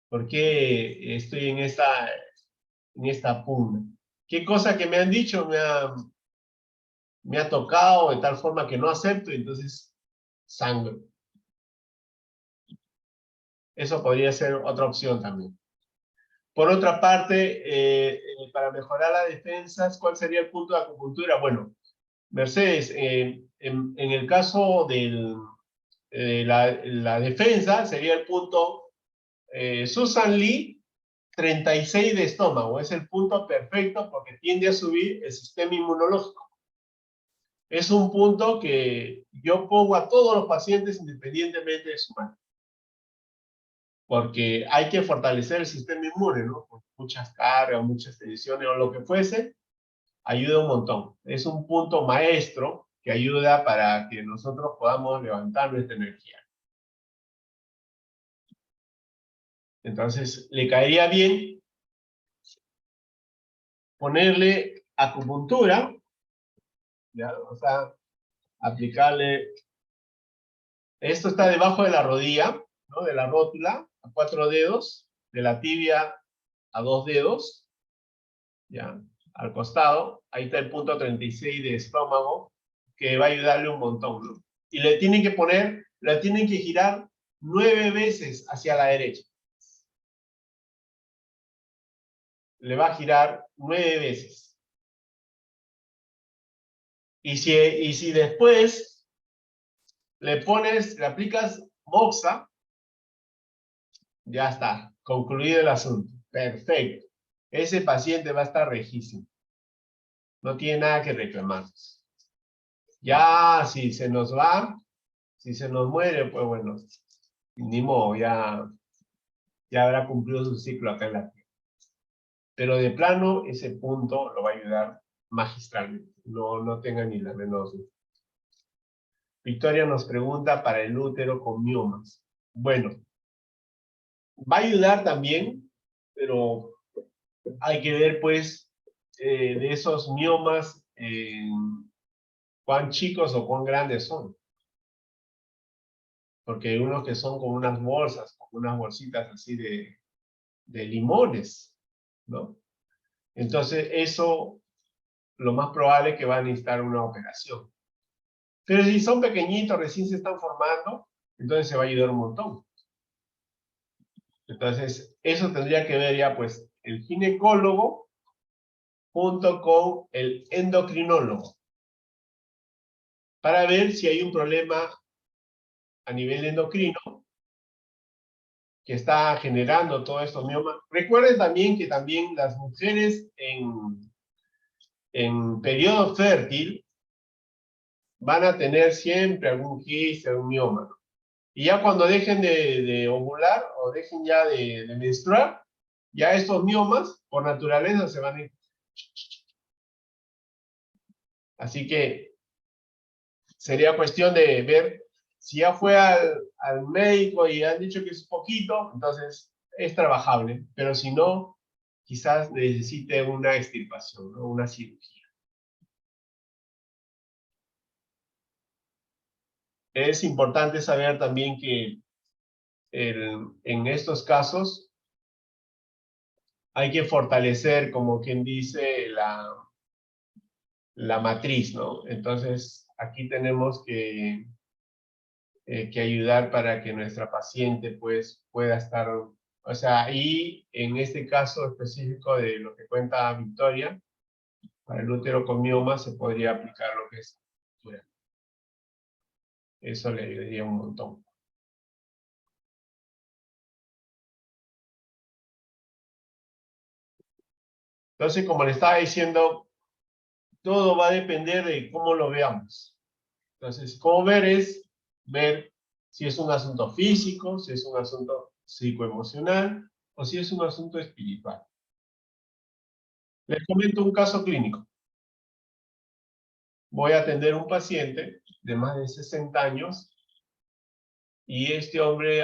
¿Por qué estoy en esta pugna? ¿Qué cosa que me han dicho me ha tocado de tal forma que no acepto y entonces sangro? Eso podría ser otra opción también. Por otra parte, para mejorar las defensas, ¿cuál sería el punto de acupuntura? Bueno, Mercedes, en el caso de la defensa, sería el punto Susan Lee 36 de estómago. Es el punto perfecto porque tiende a subir el sistema inmunológico. Es un punto que yo pongo a todos los pacientes independientemente de su mano. Porque hay que fortalecer el sistema inmune, ¿no? Con muchas cargas, muchas tensiones o lo que fuese, ayuda un montón. Es un punto maestro que ayuda para que nosotros podamos levantar nuestra energía. Entonces, le caería bien ponerle acupuntura, ¿ya? O sea, aplicarle. Esto está debajo de la rodilla, ¿no? De la rótula a 4 dedos, de la tibia a 2 dedos, ya, al costado, ahí está el punto 36 de estómago, que va a ayudarle un montón, ¿no? Y le tienen que poner, la tienen que girar 9 veces hacia la derecha. Le va a girar 9 veces. Y si después le aplicas Moxa, ya está, concluido el asunto. Perfecto. Ese paciente va a estar rejísimo. No tiene nada que reclamar. Ya, si se nos va, si se nos muere, pues bueno, ni modo, ya habrá cumplido su ciclo acá en la Tierra. Pero de plano, ese punto lo va a ayudar magistralmente. No tenga ni la menor duda. Victoria nos pregunta para el útero con miomas. Bueno, va a ayudar también, pero hay que ver, pues, de esos miomas, cuán chicos o cuán grandes son. Porque hay unos que son como unas bolsas, como unas bolsitas así de limones, ¿no? Entonces, eso, lo más probable es que va a necesitar una operación. Pero si son pequeñitos, recién se están formando, entonces se va a ayudar un montón. Entonces, eso tendría que ver ya, pues, el ginecólogo junto con el endocrinólogo para ver si hay un problema a nivel endocrino que está generando todos estos miomas. Recuerden también que también las mujeres en periodo fértil van a tener siempre algún quiste, algún mioma. Y ya cuando dejen de ovular o dejen ya de menstruar, ya estos miomas por naturaleza se van a ir. Así que sería cuestión de ver si ya fue al médico y han dicho que es poquito, entonces es trabajable, pero si no, quizás necesite una extirpación, ¿no? Una cirugía. Es importante saber también que en estos casos hay que fortalecer, como quien dice, la matriz, ¿no? Entonces, aquí tenemos que ayudar para que nuestra paciente, pues, pueda estar, o sea, y en este caso específico de lo que cuenta Victoria, para el útero con mioma se podría aplicar lo que es acupuntura. Eso le ayudaría un montón. Entonces, como le estaba diciendo, todo va a depender de cómo lo veamos. Entonces, cómo ver es ver si es un asunto físico, si es un asunto psicoemocional o si es un asunto espiritual. Les comento un caso clínico. Voy a atender a un paciente de más de 60 años y este hombre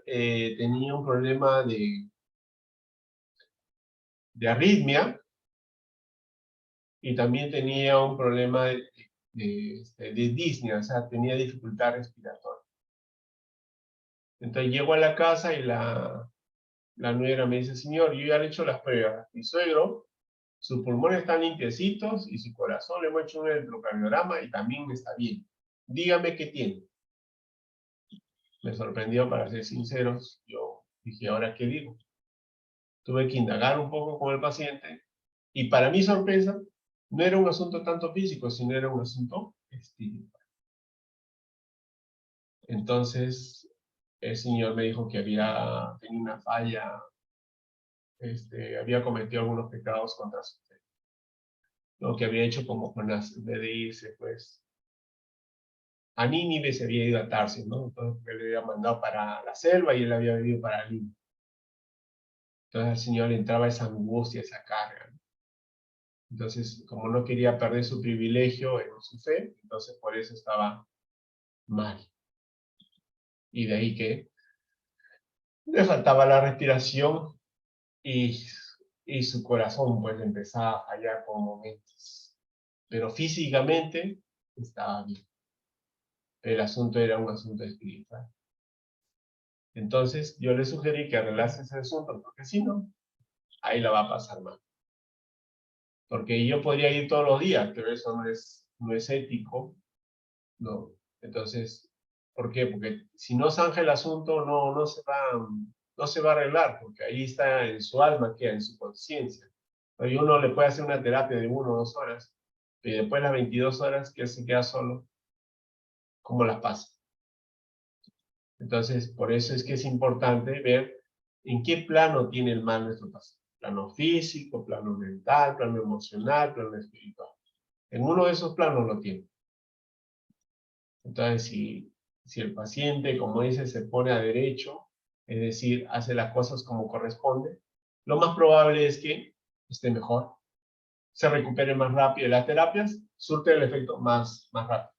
tenía un problema de arritmia y también tenía un problema de disnea, o sea, tenía dificultad respiratoria. Entonces llego a la casa y la nuera me dice, señor, yo ya le he hecho las pruebas. Mi suegro, sus pulmones están limpiecitos y su corazón le hemos hecho un electrocardiograma y también está bien. Dígame qué tiene. Me sorprendió, para ser sinceros. Yo dije, ¿ahora qué digo? Tuve que indagar un poco con el paciente y para mi sorpresa, no era un asunto tanto físico, sino era un asunto espiritual. Entonces, el señor me dijo que había tenido una falla, había cometido algunos pecados contra su fe. Lo que había hecho como Jonás, en vez de irse, pues, a Nínive se había ido a Tarsis, ¿no? Entonces, él le había mandado para la selva y él había venido para Lima. Entonces, al Señor le entraba esa angustia, esa carga, ¿no? Entonces, como no quería perder su privilegio en su fe, entonces por eso estaba mal. Y de ahí que le faltaba la respiración y, y su corazón pues empezaba a fallar por momentos. Pero físicamente estaba bien. El asunto era un asunto espiritual. Entonces, yo le sugerí que arreglase ese asunto, porque si no, ahí la va a pasar mal. Porque yo podría ir todos los días, pero eso no es ético, ¿no? Entonces, ¿por qué? Porque si no zanja el asunto, no se va a arreglar, porque ahí está en su alma, queda en su conciencia. Y uno le puede hacer una terapia de 1 o 2 horas, y después las 22 horas que él se queda solo, ¿cómo las pasa? Entonces, por eso es que es importante ver en qué plano tiene el mal nuestro paciente. Plano físico, plano mental, plano emocional, plano espiritual. En uno de esos planos lo tiene. Entonces, si el paciente, como dice, se pone a derecho, es decir, hace las cosas como corresponde, lo más probable es que esté mejor, se recupere más rápido. Las terapias surten el efecto más rápido.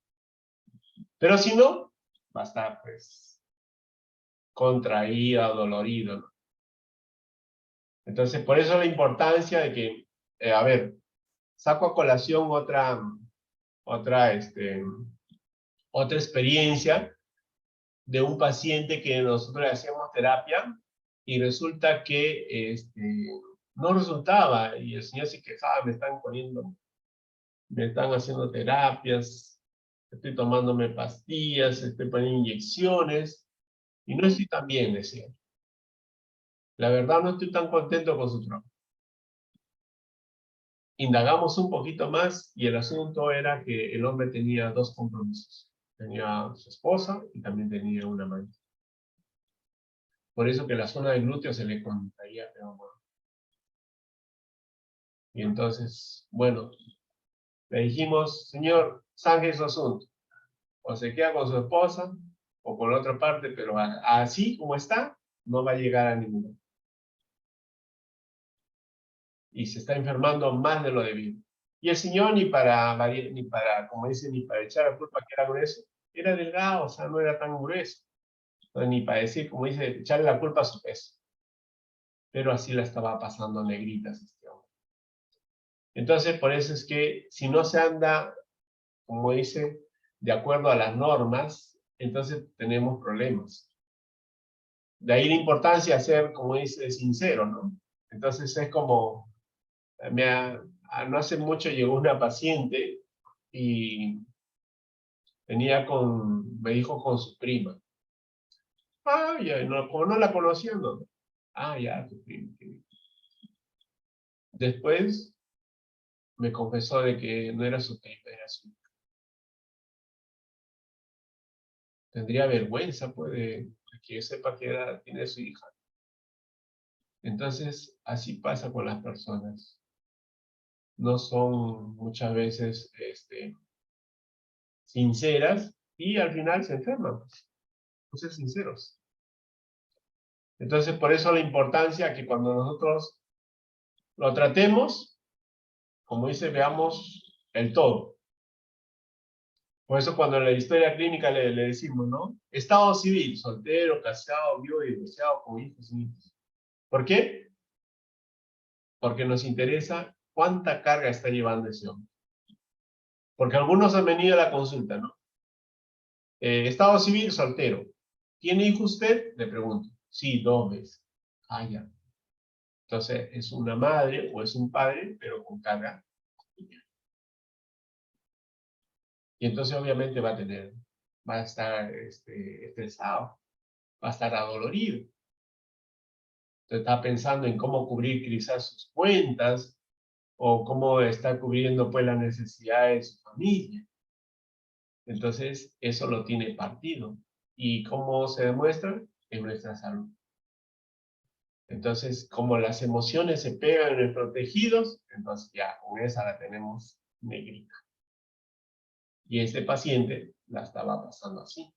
Pero si no, va a estar pues contraído, dolorido, ¿no? Entonces, por eso la importancia de que, a ver, saco a colación otra experiencia de un paciente que nosotros le hacíamos terapia y resulta que no resultaba y el señor se quejaba, me están haciendo terapias, estoy tomándome pastillas, estoy poniendo inyecciones y no estoy tan bien, decía. La verdad no estoy tan contento con su trabajo. Indagamos un poquito más y el asunto era que el hombre tenía 2 compromisos. Tenía a su esposa y también tenía un amante. Por eso que la zona del glúteo se le contraía, pero bueno. Y entonces, bueno, le dijimos, señor, zanje su asunto. O se queda con su esposa o con la otra parte, pero así como está, no va a llegar a ninguno. Y se está enfermando más de lo debido. Y el señor como dice, ni para echar la culpa que era grueso, era delgado, o sea, no era tan grueso. Entonces, ni para decir, como dice, echarle la culpa a su peso. Pero así la estaba pasando negritas este hombre. Entonces, por eso es que si no se anda, como dice, de acuerdo a las normas, entonces tenemos problemas. De ahí la importancia de ser, como dice, sincero, ¿no? Entonces es como, no hace mucho llegó una paciente y me dijo con su prima. Ah, ya, no, como no la conocía, no. Ah, ya, tu prima. Después me confesó de que no era su prima, era su hija. Tendría vergüenza, pues, de que sepa qué edad tiene su hija. Entonces, así pasa con las personas. No son muchas veces sinceras y al final se enferman. No ser sinceros. Entonces, por eso la importancia que cuando nosotros lo tratemos, como dice, veamos el todo. Por eso cuando en la historia clínica le decimos, ¿no? Estado civil, soltero, casado, viudo, divorciado, con hijos, sin hijos. ¿Por qué? Porque nos interesa cuánta carga está llevando ese hombre. Porque algunos han venido a la consulta, ¿no? Estado civil, soltero. ¿Tiene hijo usted? Le pregunto. Sí, 2 veces. Ah, ya. Entonces, es una madre o es un padre, pero con carga. Y entonces, obviamente, va a estar estresado, va a estar adolorido. Entonces, está pensando en cómo cubrir quizás sus cuentas o cómo está cubriendo pues las necesidades de su familia. Entonces, eso lo tiene partido. ¿Y cómo se demuestra? En nuestra salud. Entonces, como las emociones se pegan en nuestros tejidos, entonces ya con esa la tenemos negrita. Y este paciente la estaba pasando así.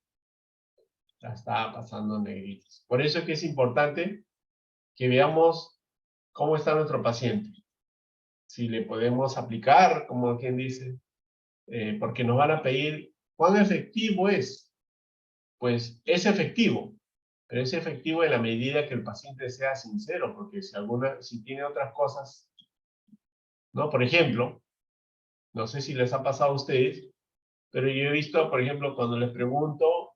La estaba pasando negrita. Por eso es que es importante que veamos cómo está nuestro paciente. Si le podemos aplicar, como quien dice, porque nos van a pedir cuán efectivo es. Pues es efectivo, pero es efectivo en la medida que el paciente sea sincero, porque si tiene otras cosas, ¿no? Por ejemplo, no sé si les ha pasado a ustedes, pero yo he visto, por ejemplo, cuando les pregunto,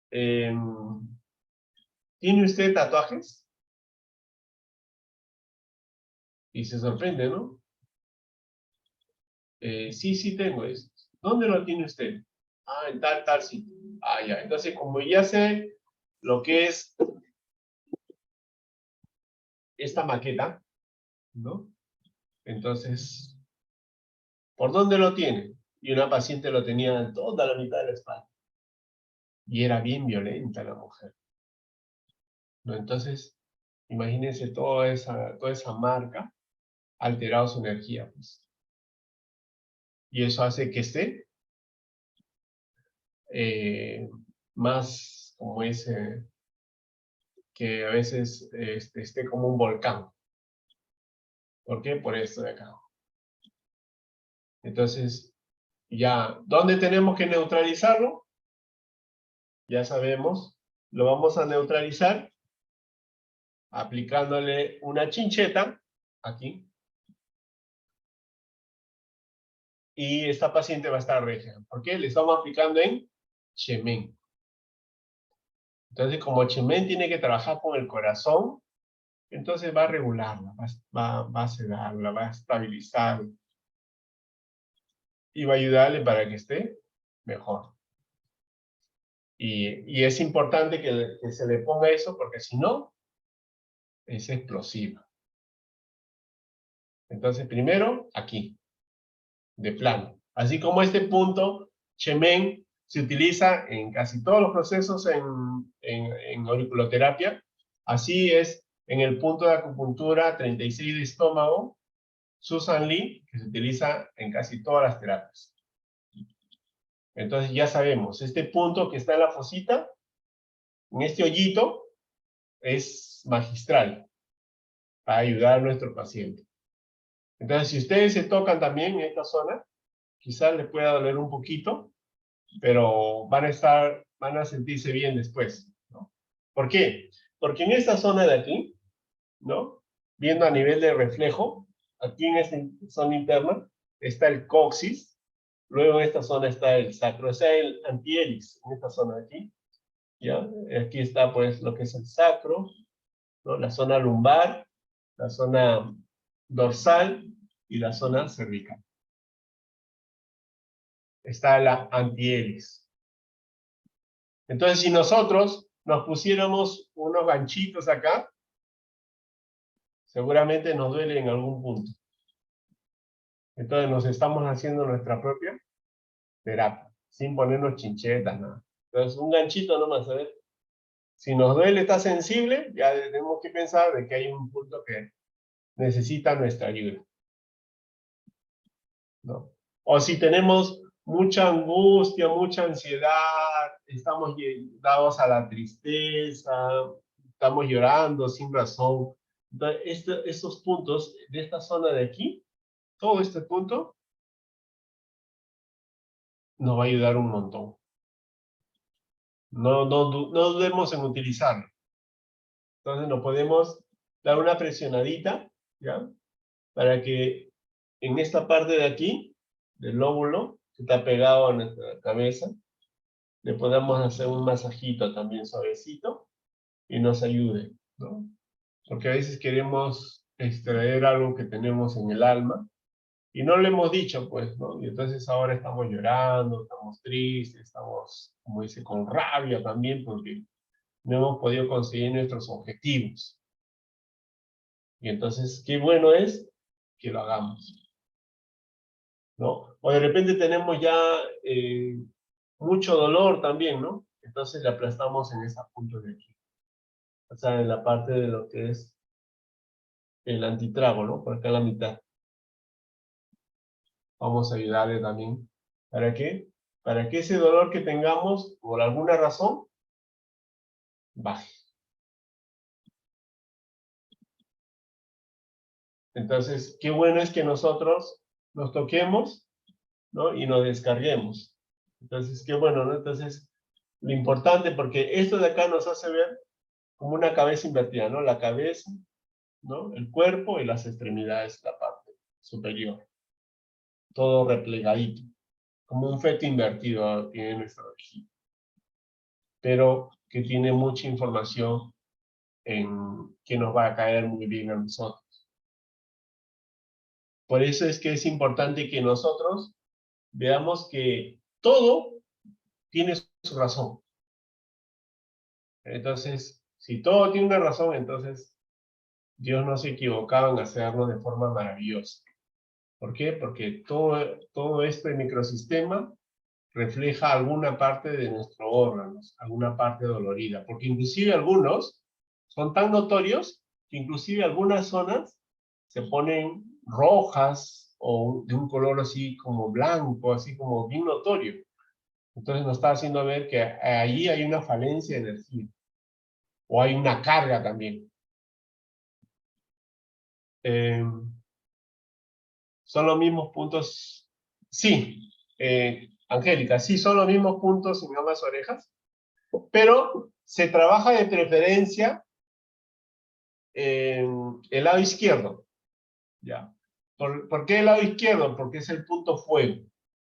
¿tiene ¿Tiene usted tatuajes? Y se sorprende, ¿no? Sí, sí tengo eso. ¿Dónde lo tiene usted? Ah, en tal sitio. Ah, ya. Entonces, como ya sé lo que es esta maqueta, ¿no? Entonces, ¿por dónde lo tiene? Y una paciente lo tenía en toda la mitad de la espalda. Y era bien violenta la mujer, ¿no? Entonces, imagínense toda esa marca ha alterado su energía, pues. Y eso hace que esté más como ese, que a veces esté como un volcán. ¿Por qué? Por esto de acá. Entonces, ya, ¿dónde tenemos que neutralizarlo? Ya sabemos, lo vamos a neutralizar aplicándole una chincheta aquí. Y esta paciente va a estar regia. ¿Por qué? Le estamos aplicando en Chemen. Entonces, como Chemen tiene que trabajar con el corazón, entonces va a regularla, va a sedarla, va a estabilizar y va a ayudarle para que esté mejor. Y es importante que se le ponga eso porque si no, es explosiva. Entonces, primero, aquí, de plano. Así como este punto, Chemen se utiliza en casi todos los procesos en auriculoterapia. Así es en el punto de acupuntura 36 de estómago, Susan Lee, que se utiliza en casi todas las terapias. Entonces ya sabemos, este punto que está en la fosita, en este hoyito, es magistral para ayudar a nuestro paciente. Entonces, si ustedes se tocan también en esta zona, quizás les pueda doler un poquito, pero van a sentirse bien después, ¿no? ¿Por qué? Porque en esta zona de aquí, ¿no? Viendo a nivel de reflejo, aquí en esta zona interna está el coxis, luego en esta zona está el sacro, o sea, el antihélice, en esta zona de aquí, ¿ya? Aquí está, pues, lo que es el sacro, ¿no? La zona lumbar, la zona dorsal y la zona cervical. Está la antihélice. Entonces, si nosotros nos pusiéramos unos ganchitos acá, seguramente nos duele en algún punto. Entonces, nos estamos haciendo nuestra propia terapia, sin ponernos chinchetas, nada. Entonces, un ganchito nomás, a ver. Si nos duele, está sensible, ya tenemos que pensar de que hay un punto que necesita nuestra ayuda, ¿no? O si tenemos mucha angustia, mucha ansiedad, estamos dados a la tristeza, estamos llorando sin razón. Entonces, estos puntos de esta zona de aquí, todo este punto, nos va a ayudar un montón. No dudemos en utilizarlo. Entonces, nos podemos dar una presionadita, ¿ya? Para que en esta parte de aquí, del lóbulo, que está pegado a nuestra cabeza, le podamos hacer un masajito también suavecito y nos ayude, ¿no? Porque a veces queremos extraer algo que tenemos en el alma y no lo hemos dicho, pues, ¿no? Y entonces ahora estamos llorando, estamos tristes, estamos, como dice, con rabia también porque no hemos podido conseguir nuestros objetivos. Y entonces, qué bueno es que lo hagamos, ¿no? O de repente tenemos ya mucho dolor también, ¿no? Entonces le aplastamos en esa punta de aquí. O sea, en la parte de lo que es el antitrago, ¿no? Por acá en la mitad. Vamos a ayudarle también. ¿Para qué? Para que ese dolor que tengamos, por alguna razón, baje. Entonces, qué bueno es que nosotros nos toquemos, ¿no? Y nos descarguemos. Entonces, qué bueno, ¿no? Entonces, lo importante, porque esto de acá nos hace ver como una cabeza invertida, ¿no? La cabeza, ¿no? El cuerpo y las extremidades, la parte superior. Todo replegadito, como un feto invertido tiene nuestra vejiga. Pero que tiene mucha información que nos va a caer muy bien a nosotros. Por eso es que es importante que nosotros veamos que todo tiene su razón. Entonces, si todo tiene una razón, entonces Dios no se equivocaba en hacerlo de forma maravillosa. ¿Por qué? Porque todo este microsistema refleja alguna parte de nuestros órganos, alguna parte dolorida, porque inclusive algunos son tan notorios que inclusive algunas zonas se ponen rojas o de un color así como blanco, así como bien notorio. Entonces nos está haciendo ver que ahí hay una falencia de energía o hay una carga también. Son los mismos puntos, sí, Angélica, sí son los mismos puntos en ambas orejas, pero se trabaja de preferencia en el lado izquierdo, ¿ya? ¿Por qué el lado izquierdo? Porque es el punto fuego,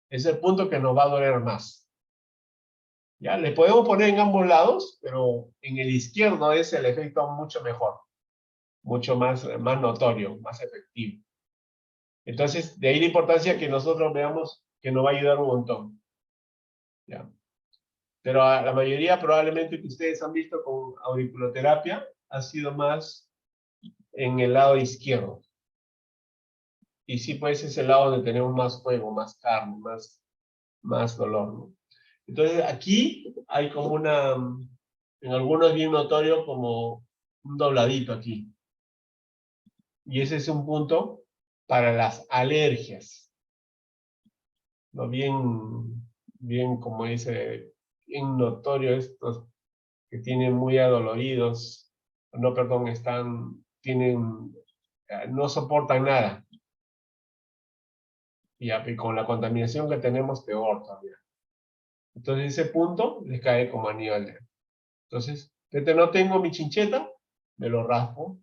es el punto que nos va a doler más, ¿ya? Le podemos poner en ambos lados, pero en el izquierdo es el efecto mucho mejor, mucho más notorio, más efectivo. Entonces, de ahí la importancia que nosotros veamos que nos va a ayudar un montón, ¿ya? Pero a la mayoría probablemente que ustedes han visto con auriculoterapia ha sido más en el lado izquierdo. Y sí, pues es el lado donde tenemos más fuego, más carne, más dolor, ¿no? Entonces aquí hay como en algunos bien notorio como un dobladito aquí. Y ese es un punto para las alergias. ¿No? Bien como dice, bien notorio estos que tienen muy adoloridos, no, perdón, no soportan nada. Y con la contaminación que tenemos, peor todavía. Entonces ese punto les cae como anillo al dedo. Entonces, desde no tengo mi chincheta, me lo raspo,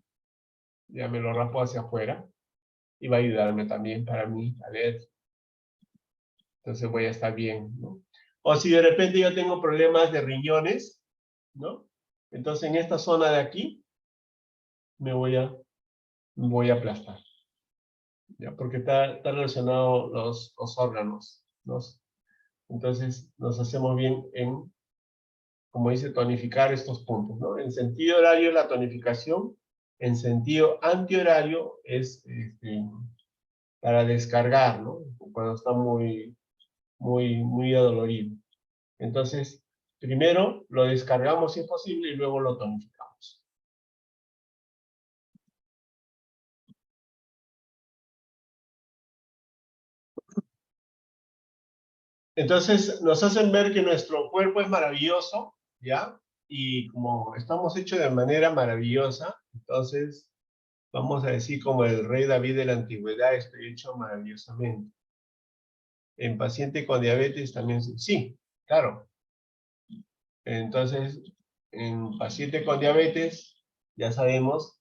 ya me lo raspo hacia afuera, y va a ayudarme también para mí a ver. Entonces voy a estar bien, ¿no? O si de repente yo tengo problemas de riñones, ¿no? Entonces en esta zona de aquí me voy a aplastar, ¿ya? Porque está relacionado los órganos, ¿no? Entonces nos hacemos bien en, como dice, tonificar estos puntos, ¿no? En sentido horario la tonificación, en sentido antihorario es para descargar, ¿no? Cuando está muy adolorido. Entonces, primero lo descargamos si es posible y luego lo tonificamos. Entonces, nos hacen ver que nuestro cuerpo es maravilloso, ¿ya? Y como estamos hechos de manera maravillosa, entonces vamos a decir como el rey David de la antigüedad, estoy hecho maravillosamente. En paciente con diabetes también, sí, claro. Entonces, en paciente con diabetes, ya sabemos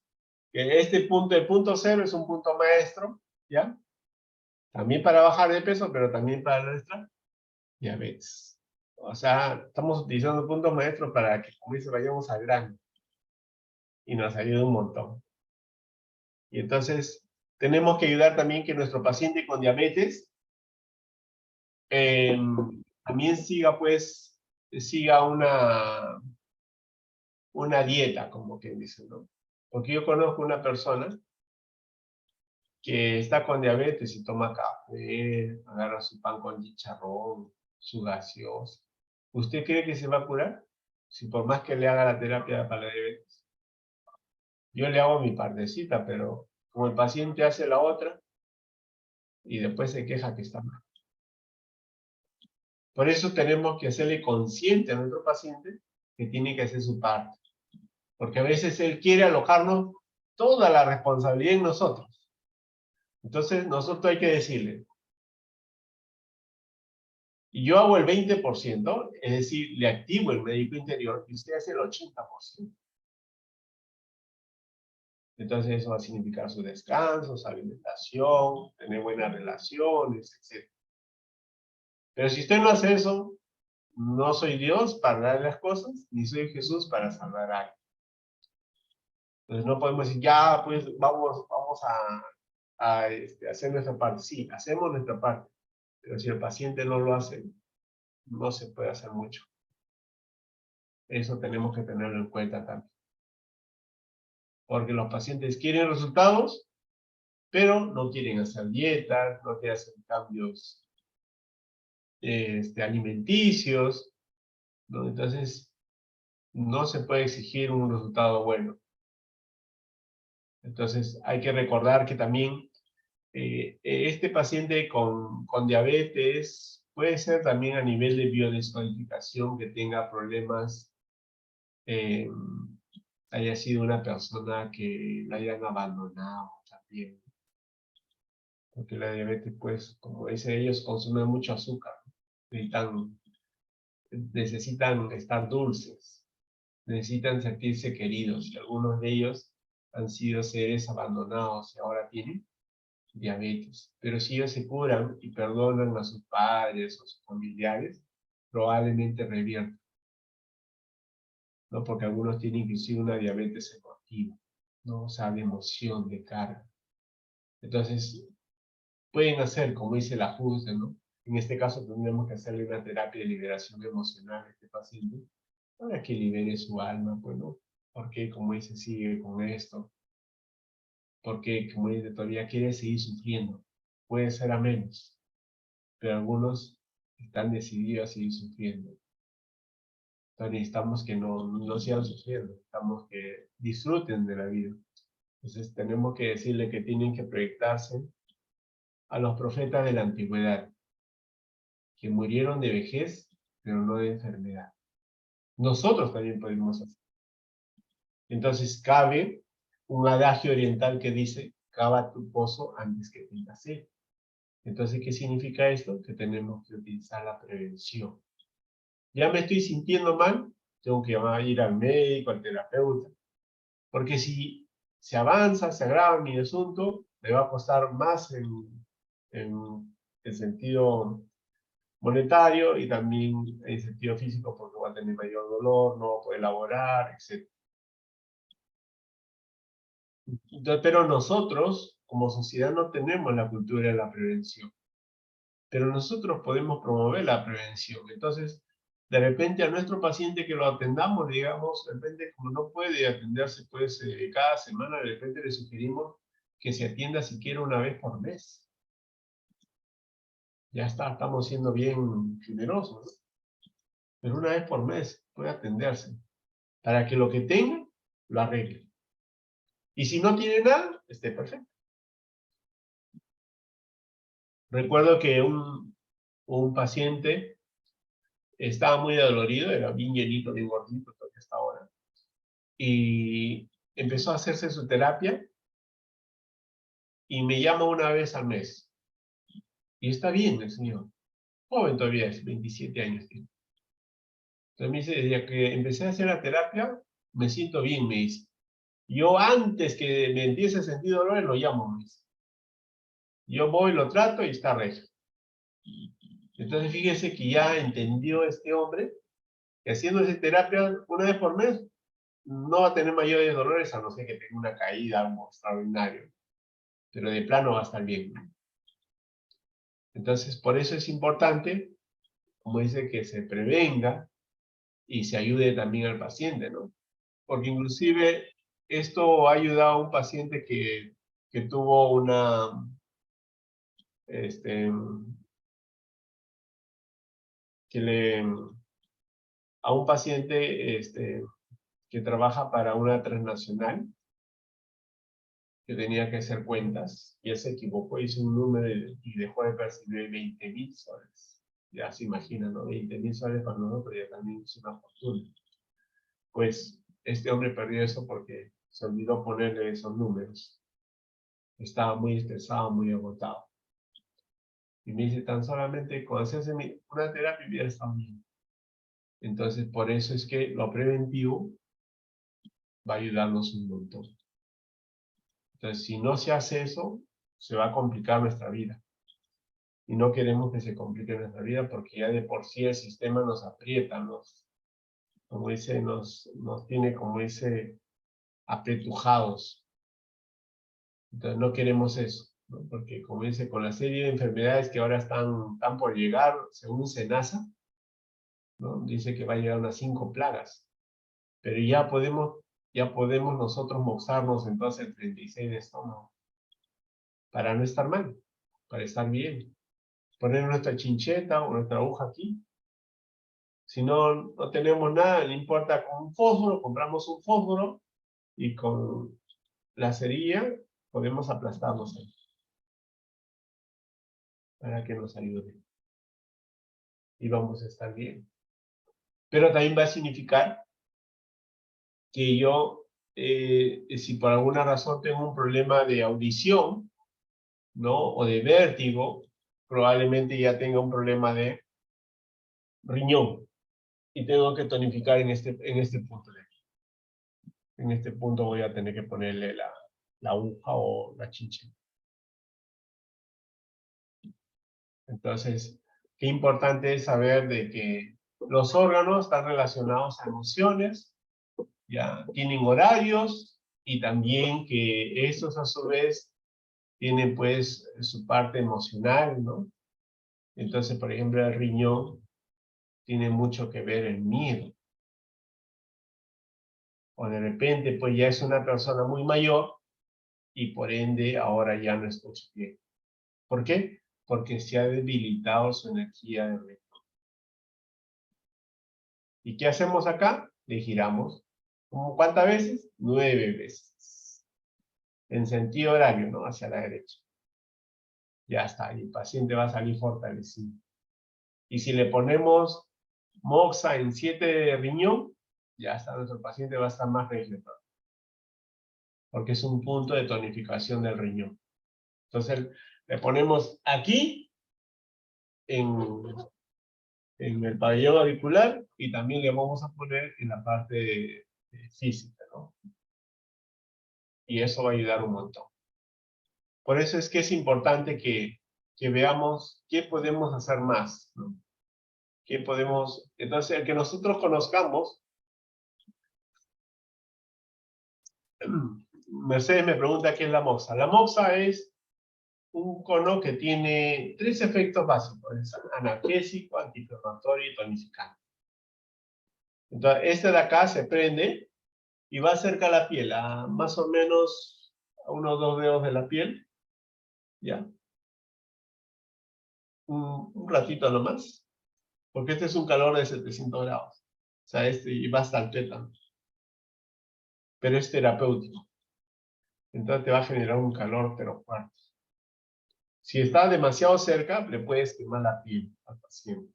que este punto, el punto cero, es un punto maestro, ¿ya? También para bajar de peso, pero también para nuestra diabetes. O sea, estamos utilizando puntos maestros para que, como dice, vayamos al grano y nos ayude un montón. Y entonces, tenemos que ayudar también que nuestro paciente con diabetes también siga una dieta, como quien dice, ¿no? Porque yo conozco una persona que está con diabetes y toma café, agarra su pan con chicharrón, su gaseosa. ¿Usted cree que se va a curar? Si por más que le haga la terapia para la diabetes. Yo le hago mi partecita, pero como el paciente hace la otra y después se queja que está mal. Por eso tenemos que hacerle consciente a nuestro paciente que tiene que hacer su parte. Porque a veces él quiere alojarnos toda la responsabilidad en nosotros. Entonces, nosotros hay que decirle, y yo hago el 20%, es decir, le activo el médico interior y usted hace el 80%. Entonces eso va a significar su descanso, su alimentación, tener buenas relaciones, etc. Pero si usted no hace eso, no soy Dios para dar las cosas, ni soy Jesús para salvar a alguien. Entonces no podemos decir, ya, pues vamos a hacer nuestra parte. Sí, hacemos nuestra parte, pero si el paciente no lo hace, no se puede hacer mucho. Eso tenemos que tenerlo en cuenta también. Porque los pacientes quieren resultados, pero no quieren hacer dietas, no quieren hacer cambios alimenticios, ¿no? Entonces, no se puede exigir un resultado bueno. Entonces, hay que recordar que también este paciente con diabetes puede ser también a nivel de biodescodificación que tenga problemas, haya sido una persona que la hayan abandonado también. Porque la diabetes, pues, como dicen ellos, consume mucho azúcar. Necesitan estar dulces, necesitan sentirse queridos. Y algunos de ellos han sido seres abandonados y ahora tienen diabetes. Pero si ellos se curan y perdonan a sus padres o sus familiares, probablemente reviertan, ¿no? Porque algunos tienen inclusive una diabetes emotiva, ¿no? O sea, de emoción, de carga. Entonces, pueden hacer, como dice el ajuste, ¿no? En este caso tendríamos que hacerle una terapia de liberación emocional a este paciente para que libere su alma, pues, ¿no? Porque, como dice, sigue con esto. Porque, como dice, todavía quiere seguir sufriendo. Puede ser a menos, pero algunos están decididos a seguir sufriendo. Entonces necesitamos que no sigan sufriendo, necesitamos que disfruten de la vida. Entonces tenemos que decirle que tienen que proyectarse a los profetas de la antigüedad, que murieron de vejez, pero no de enfermedad. Nosotros también podemos hacer. Entonces cabe un adagio oriental que dice, cava tu pozo antes que tengas sed. Entonces, ¿qué significa esto? Que tenemos que utilizar la prevención. Ya me estoy sintiendo mal, tengo que ir al médico, al terapeuta, porque si se avanza, se agrava mi asunto, me va a costar más en el sentido monetario y también en el sentido físico, porque va a tener mayor dolor, no va a poder elaborar, etc. Entonces, pero nosotros, como sociedad, no tenemos la cultura de la prevención. Pero nosotros podemos promover la prevención. Entonces, de repente a nuestro paciente que lo atendamos, digamos, de repente como no puede atenderse pues cada semana, de repente le sugerimos que se atienda siquiera una vez por mes. Ya está, estamos siendo bien generosos, ¿no? Pero una vez por mes puede atenderse, para que lo que tenga, lo arregle. Y si no tiene nada, esté perfecto. Recuerdo que un paciente estaba muy adolorido, era bien llenito, bien gordito, todavía hasta ahora. Y empezó a hacerse su terapia y me llama una vez al mes. Y está bien el señor. Joven todavía es, 27 años tiene. Entonces me dice, desde que empecé a hacer la terapia, me siento bien, me dice. Yo antes que me empiece a sentir dolor, lo llamo, me dice. Yo voy, lo trato y está regio. Entonces fíjese que ya entendió este hombre que haciendo esa terapia una vez por mes no va a tener mayores dolores a no ser que tenga una caída, algo extraordinario. Pero de plano va a estar bien. Entonces, por eso es importante, como dice, que se prevenga y se ayude también al paciente, ¿no? Porque inclusive esto ha ayudado a un paciente que tuvo este, a un paciente que trabaja para una transnacional, que tenía que hacer cuentas, y él se equivocó, hizo un número y dejó de percibir 20.000 soles. Ya se imagina, ¿no? 20.000 soles para nosotros ya también es una fortuna. Pues este hombre perdió eso porque se olvidó ponerle esos números. Estaba muy estresado, muy agotado. Y me dice, tan solamente con hacerse una terapia hubiera estado bien. Entonces, por eso es que lo preventivo va a ayudarnos un montón. Entonces, si no se hace eso, se va a complicar nuestra vida. Y no queremos que se complique nuestra vida porque ya de por sí el sistema nos aprieta, como dice, nos tiene, como dice, apretujados. Entonces no queremos eso, ¿no? Porque como dice, con la serie de enfermedades que ahora están por llegar, según SENASA, ¿no? Dice que va a llegar a unas 5 plagas. Pero ya podemos nosotros moxarnos entonces el 36 de estómago. Para no estar mal, para estar bien. Poner nuestra chincheta o nuestra aguja aquí. Si no tenemos nada, no importa, con un fósforo, compramos un fósforo y con la cerilla podemos aplastarnos ahí para que nos ayude. Y vamos a estar bien. Pero también va a significar que yo, si por alguna razón tengo un problema de audición, ¿no? O de vértigo, probablemente ya tenga un problema de riñón. Y tengo que tonificar en este punto de aquí. En este punto voy a tener que ponerle la aguja o la chincheta. Entonces, qué importante es saber de que los órganos están relacionados a emociones, ya tienen horarios y también que estos a su vez tienen pues su parte emocional, ¿no? Entonces, por ejemplo, el riñón tiene mucho que ver el miedo. O de repente pues ya es una persona muy mayor y por ende ahora ya no escucha bien. ¿Por qué? Porque se ha debilitado su energía de riñón. ¿Y qué hacemos acá? Le giramos. ¿Cuántas veces? 9 veces. En sentido horario, ¿no? Hacia la derecha. Ya está, y el paciente va a salir fortalecido. Y si le ponemos moxa en 7 de riñón, ya está, nuestro paciente va a estar más regio. Porque es un punto de tonificación del riñón. Entonces, le ponemos aquí, en el pabellón auricular, y también le vamos a poner en la parte física, ¿no? Y eso va a ayudar un montón. Por eso es que es importante que veamos qué podemos hacer más, ¿no? ¿Qué podemos? Entonces, el que nosotros conozcamos, Mercedes me pregunta qué es la moxa. La moxa es un cono que tiene 3 efectos básicos: es analgésico, antiinflamatorio y tonificante. Entonces, este de acá se prende y va cerca a la piel, a más o menos a unos 2 dedos de la piel, ¿ya? Un ratito nomás, porque este es un calor de 700 grados. O sea, y va hasta el tétano. Pero es terapéutico. Entonces te va a generar un calor, pero fuerte. Si está demasiado cerca, le puedes quemar la piel al paciente.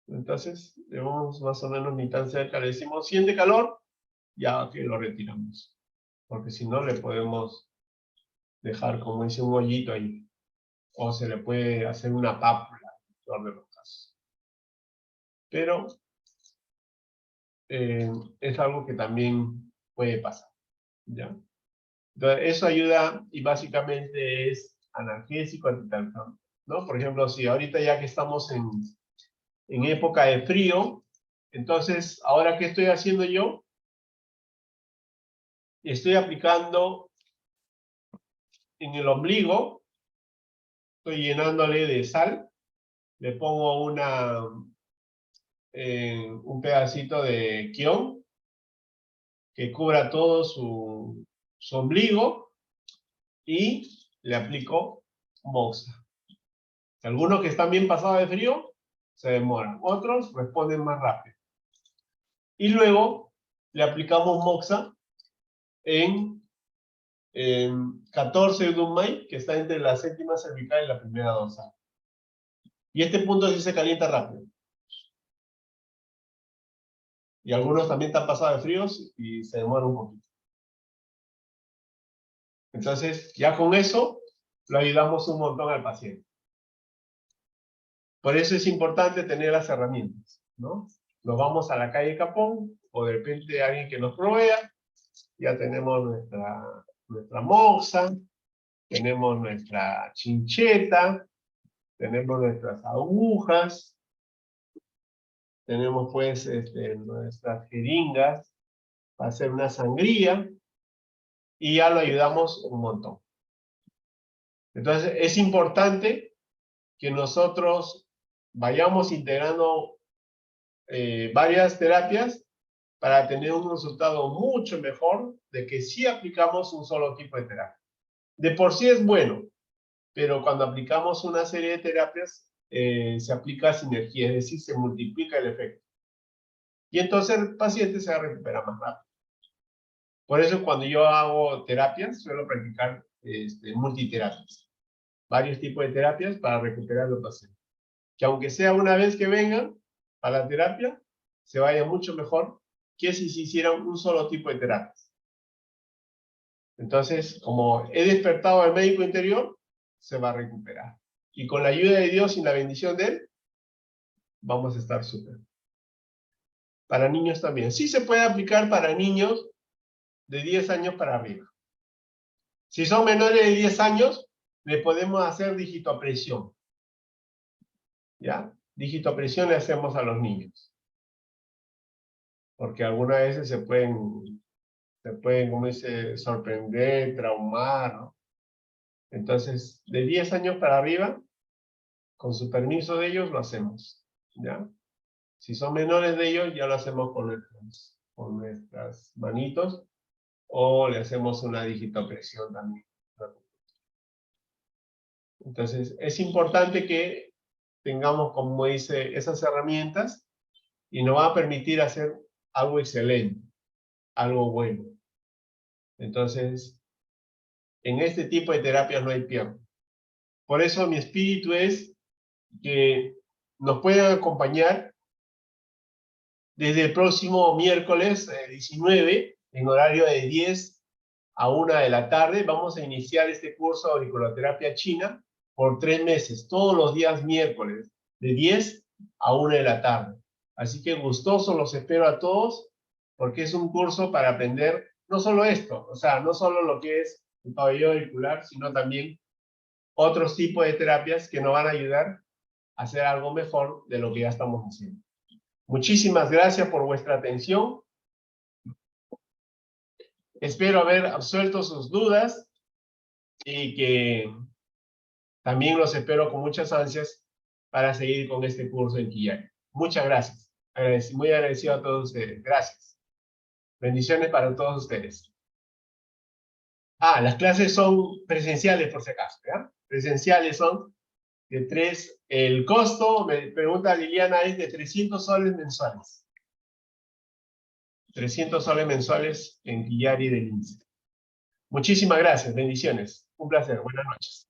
Entonces, debemos más o menos ni tan cerca. Le decimos, siente calor, ya que lo retiramos. Porque si no, le podemos dejar, como dice, un hoyito ahí. O se le puede hacer una pápula, en el peor de los casos. Pero es algo que también puede pasar, ¿ya? Entonces, eso ayuda y básicamente es analgésico, antitalgante, ¿no? Por ejemplo, si ahorita ya que estamos en época de frío, entonces, ¿ahora qué estoy haciendo yo? Estoy aplicando en el ombligo, estoy llenándole de sal, le pongo un pedacito de quión que cubra todo su ombligo y le aplico moxa. Algunos que están bien pasados de frío se demoran, otros responden más rápido. Y luego le aplicamos moxa en 14 Dumay, que está entre la séptima cervical y la primera dorsal. Y este punto sí se calienta rápido. Y algunos también están pasados de fríos y se demoran un poquito. Entonces, ya con eso, lo ayudamos un montón al paciente. Por eso es importante tener las herramientas, ¿no? Nos vamos a la calle Capón, o de repente alguien que nos provea, ya tenemos nuestra moxa, tenemos nuestra chincheta, tenemos nuestras agujas, tenemos pues nuestras jeringas, va a hacer una sangría, y ya lo ayudamos un montón. Entonces, es importante que nosotros vayamos integrando varias terapias para tener un resultado mucho mejor de que si aplicamos un solo tipo de terapia. De por sí es bueno, pero cuando aplicamos una serie de terapias, se aplica sinergia, es decir, se multiplica el efecto. Y entonces el paciente se va a recuperar más rápido. Por eso cuando yo hago terapias, suelo practicar multiterapias. Varios tipos de terapias para recuperar los pacientes. Que aunque sea una vez que vengan a la terapia, se vaya mucho mejor que si se hicieran un solo tipo de terapias. Entonces, como he despertado al médico interior, se va a recuperar. Y con la ayuda de Dios y la bendición de Él, vamos a estar súper. Para niños también. Sí se puede aplicar para niños de 10 años para arriba. Si son menores de 10 años, le podemos hacer digitopresión. ¿Ya? Digitopresión le hacemos a los niños. Porque algunas veces se pueden, como dice, sorprender, traumar, ¿no? Entonces, de 10 años para arriba, con su permiso de ellos, lo hacemos, ¿ya? Si son menores de ellos, ya lo hacemos con nuestras manitos, o le hacemos una digitopresión también. Entonces, es importante que tengamos, como dice, esas herramientas, y nos va a permitir hacer algo excelente, algo bueno. Entonces, en este tipo de terapias no hay pierde. Por eso mi espíritu es que nos puedan acompañar desde el próximo miércoles 19, en horario de 10 a 1 de la tarde. Vamos a iniciar este curso de auriculoterapia china por 3 meses, todos los días miércoles, de 10 a 1 de la tarde. Así que gustoso los espero a todos, porque es un curso para aprender no solo esto, o sea, no solo lo que es el pabellón auricular, sino también otros tipos de terapias que nos van a ayudar a hacer algo mejor de lo que ya estamos haciendo. Muchísimas gracias por vuestra atención. Espero haber absuelto sus dudas y que también los espero con muchas ansias para seguir con este curso en Quillay. Muchas gracias. Muy agradecido a todos ustedes. Gracias. Bendiciones para todos ustedes. Las clases son presenciales por si acaso, ¿ya? Presenciales son de 3. El costo, me pregunta Liliana, es de 300 soles mensuales. 300 soles mensuales en Quillay del INSE. Muchísimas gracias, bendiciones. Un placer, buenas noches.